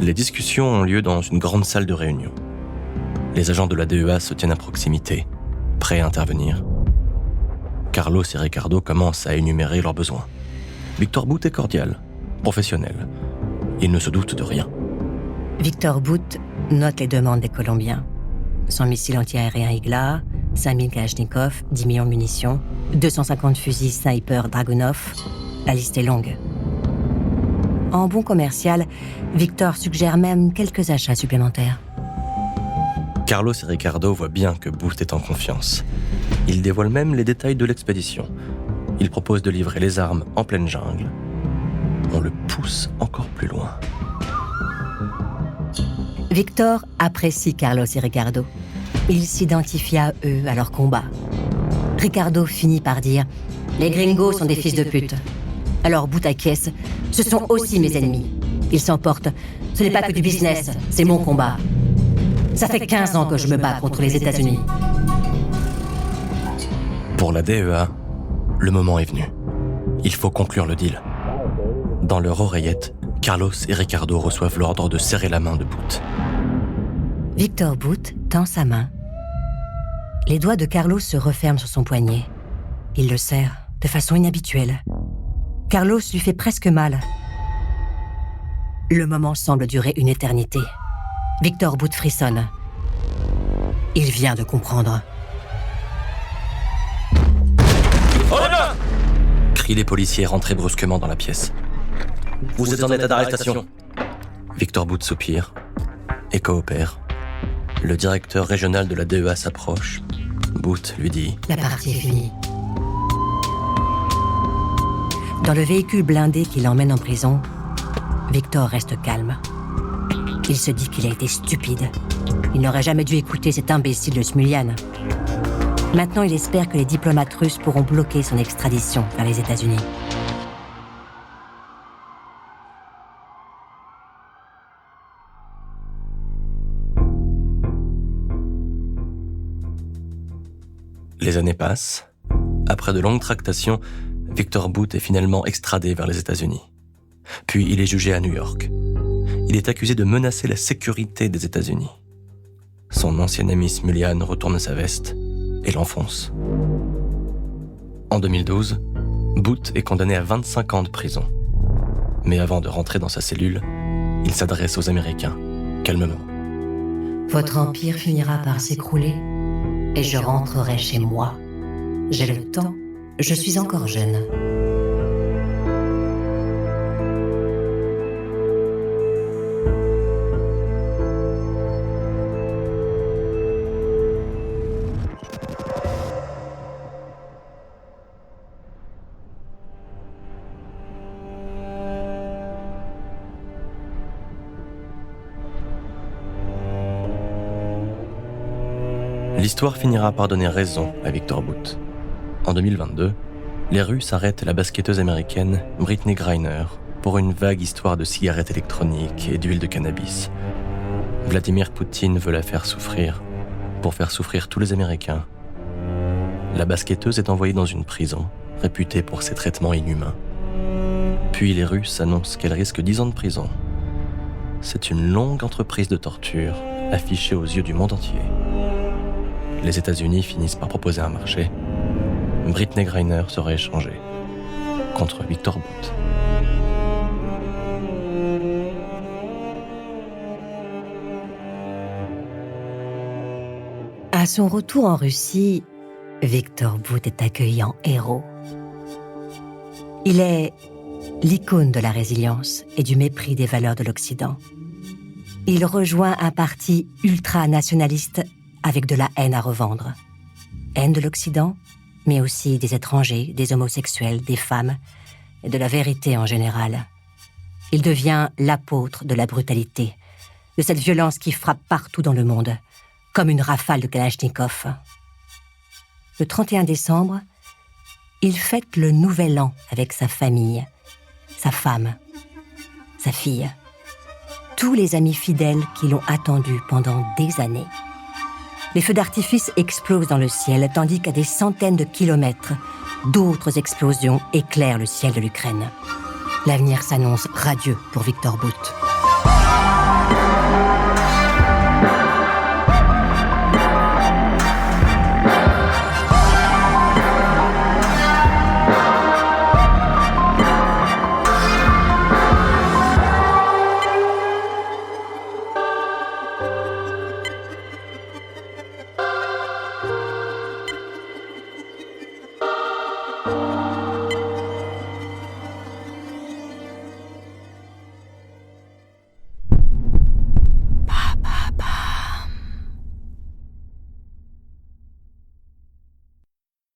Les discussions ont lieu dans une grande salle de réunion. Les agents de la DEA se tiennent à proximité, prêts à intervenir. Carlos et Ricardo commencent à énumérer leurs besoins. Victor Bout est cordial, professionnel. Il ne se doute de rien. Victor Bout note les demandes des Colombiens. 100 missiles anti-aériens Igla, 5000 Kalachnikov, 10 millions de munitions, 250 fusils sniper Dragunov. La liste est longue. En bon commercial, Victor suggère même quelques achats supplémentaires. Carlos et Ricardo voient bien que Bout est en confiance. Ils dévoilent même les détails de l'expédition. Ils proposent de livrer les armes en pleine jungle. On le pousse encore plus loin. Victor apprécie Carlos et Ricardo. Il s'identifie à eux, à leur combat. Ricardo finit par dire « Les gringos sont des fils de pute. Alors Bout acquiesce, ce sont aussi mes ennemis. Ils s'emportent. Ce n'est pas que du business, c'est mon combat. Ça fait 15 ans que je me bats contre les États-Unis. » Pour la DEA, le moment est venu. Il faut conclure le deal. Dans leur oreillette, Carlos et Ricardo reçoivent l'ordre de serrer la main de Bout. Victor Bout tend sa main. Les doigts de Carlos se referment sur son poignet. Il le serre de façon inhabituelle. Carlos lui fait presque mal. Le moment semble durer une éternité. Victor Bout frissonne. Il vient de comprendre. Crient les policiers rentrés brusquement dans la pièce. Vous êtes en état d'arrestation. Victor Bout soupire et coopère. Le directeur régional de la DEA s'approche. Bout lui dit La partie est finie. Dans le véhicule blindé qui l'emmène en prison, Victor reste calme. Il se dit qu'il a été stupide. Il n'aurait jamais dû écouter cet imbécile de Smulyan. Maintenant, il espère que les diplomates russes pourront bloquer son extradition vers les États-Unis. Les années passent. Après de longues tractations, Victor Bout est finalement extradé vers les États-Unis. Puis il est jugé à New York. Il est accusé de menacer la sécurité des États-Unis. Son ancien ami Smulyan retourne sa veste et l'enfonce. En 2012, Bout est condamné à 25 ans de prison. Mais avant de rentrer dans sa cellule, il s'adresse aux Américains, calmement. Votre empire finira par s'écrouler et je rentrerai chez moi. J'ai le temps, je suis encore jeune. L'histoire finira par donner raison à Victor Bout. En 2022, les Russes arrêtent la basketteuse américaine Brittney Griner pour une vague histoire de cigarettes électroniques et d'huile de cannabis. Vladimir Poutine veut la faire souffrir, pour faire souffrir tous les Américains. La basketteuse est envoyée dans une prison, réputée pour ses traitements inhumains. Puis les Russes annoncent qu'elle risque 10 ans de prison. C'est une longue entreprise de torture, affichée aux yeux du monde entier. Les États-Unis finissent par proposer un marché. Brittney Griner sera échangée contre Victor Bout. À son retour en Russie, Victor Bout est accueilli en héros. Il est l'icône de la résilience et du mépris des valeurs de l'Occident. Il rejoint un parti ultranationaliste avec de la haine à revendre. Haine de l'Occident, mais aussi des étrangers, des homosexuels, des femmes et de la vérité en général. Il devient l'apôtre de la brutalité, de cette violence qui frappe partout dans le monde, comme une rafale de Kalachnikov. Le 31 décembre, il fête le Nouvel An avec sa famille, sa femme, sa fille, tous les amis fidèles qui l'ont attendu pendant des années. Les feux d'artifice explosent dans le ciel, tandis qu'à des centaines de kilomètres, d'autres explosions éclairent le ciel de l'Ukraine. L'avenir s'annonce radieux pour Victor Bout.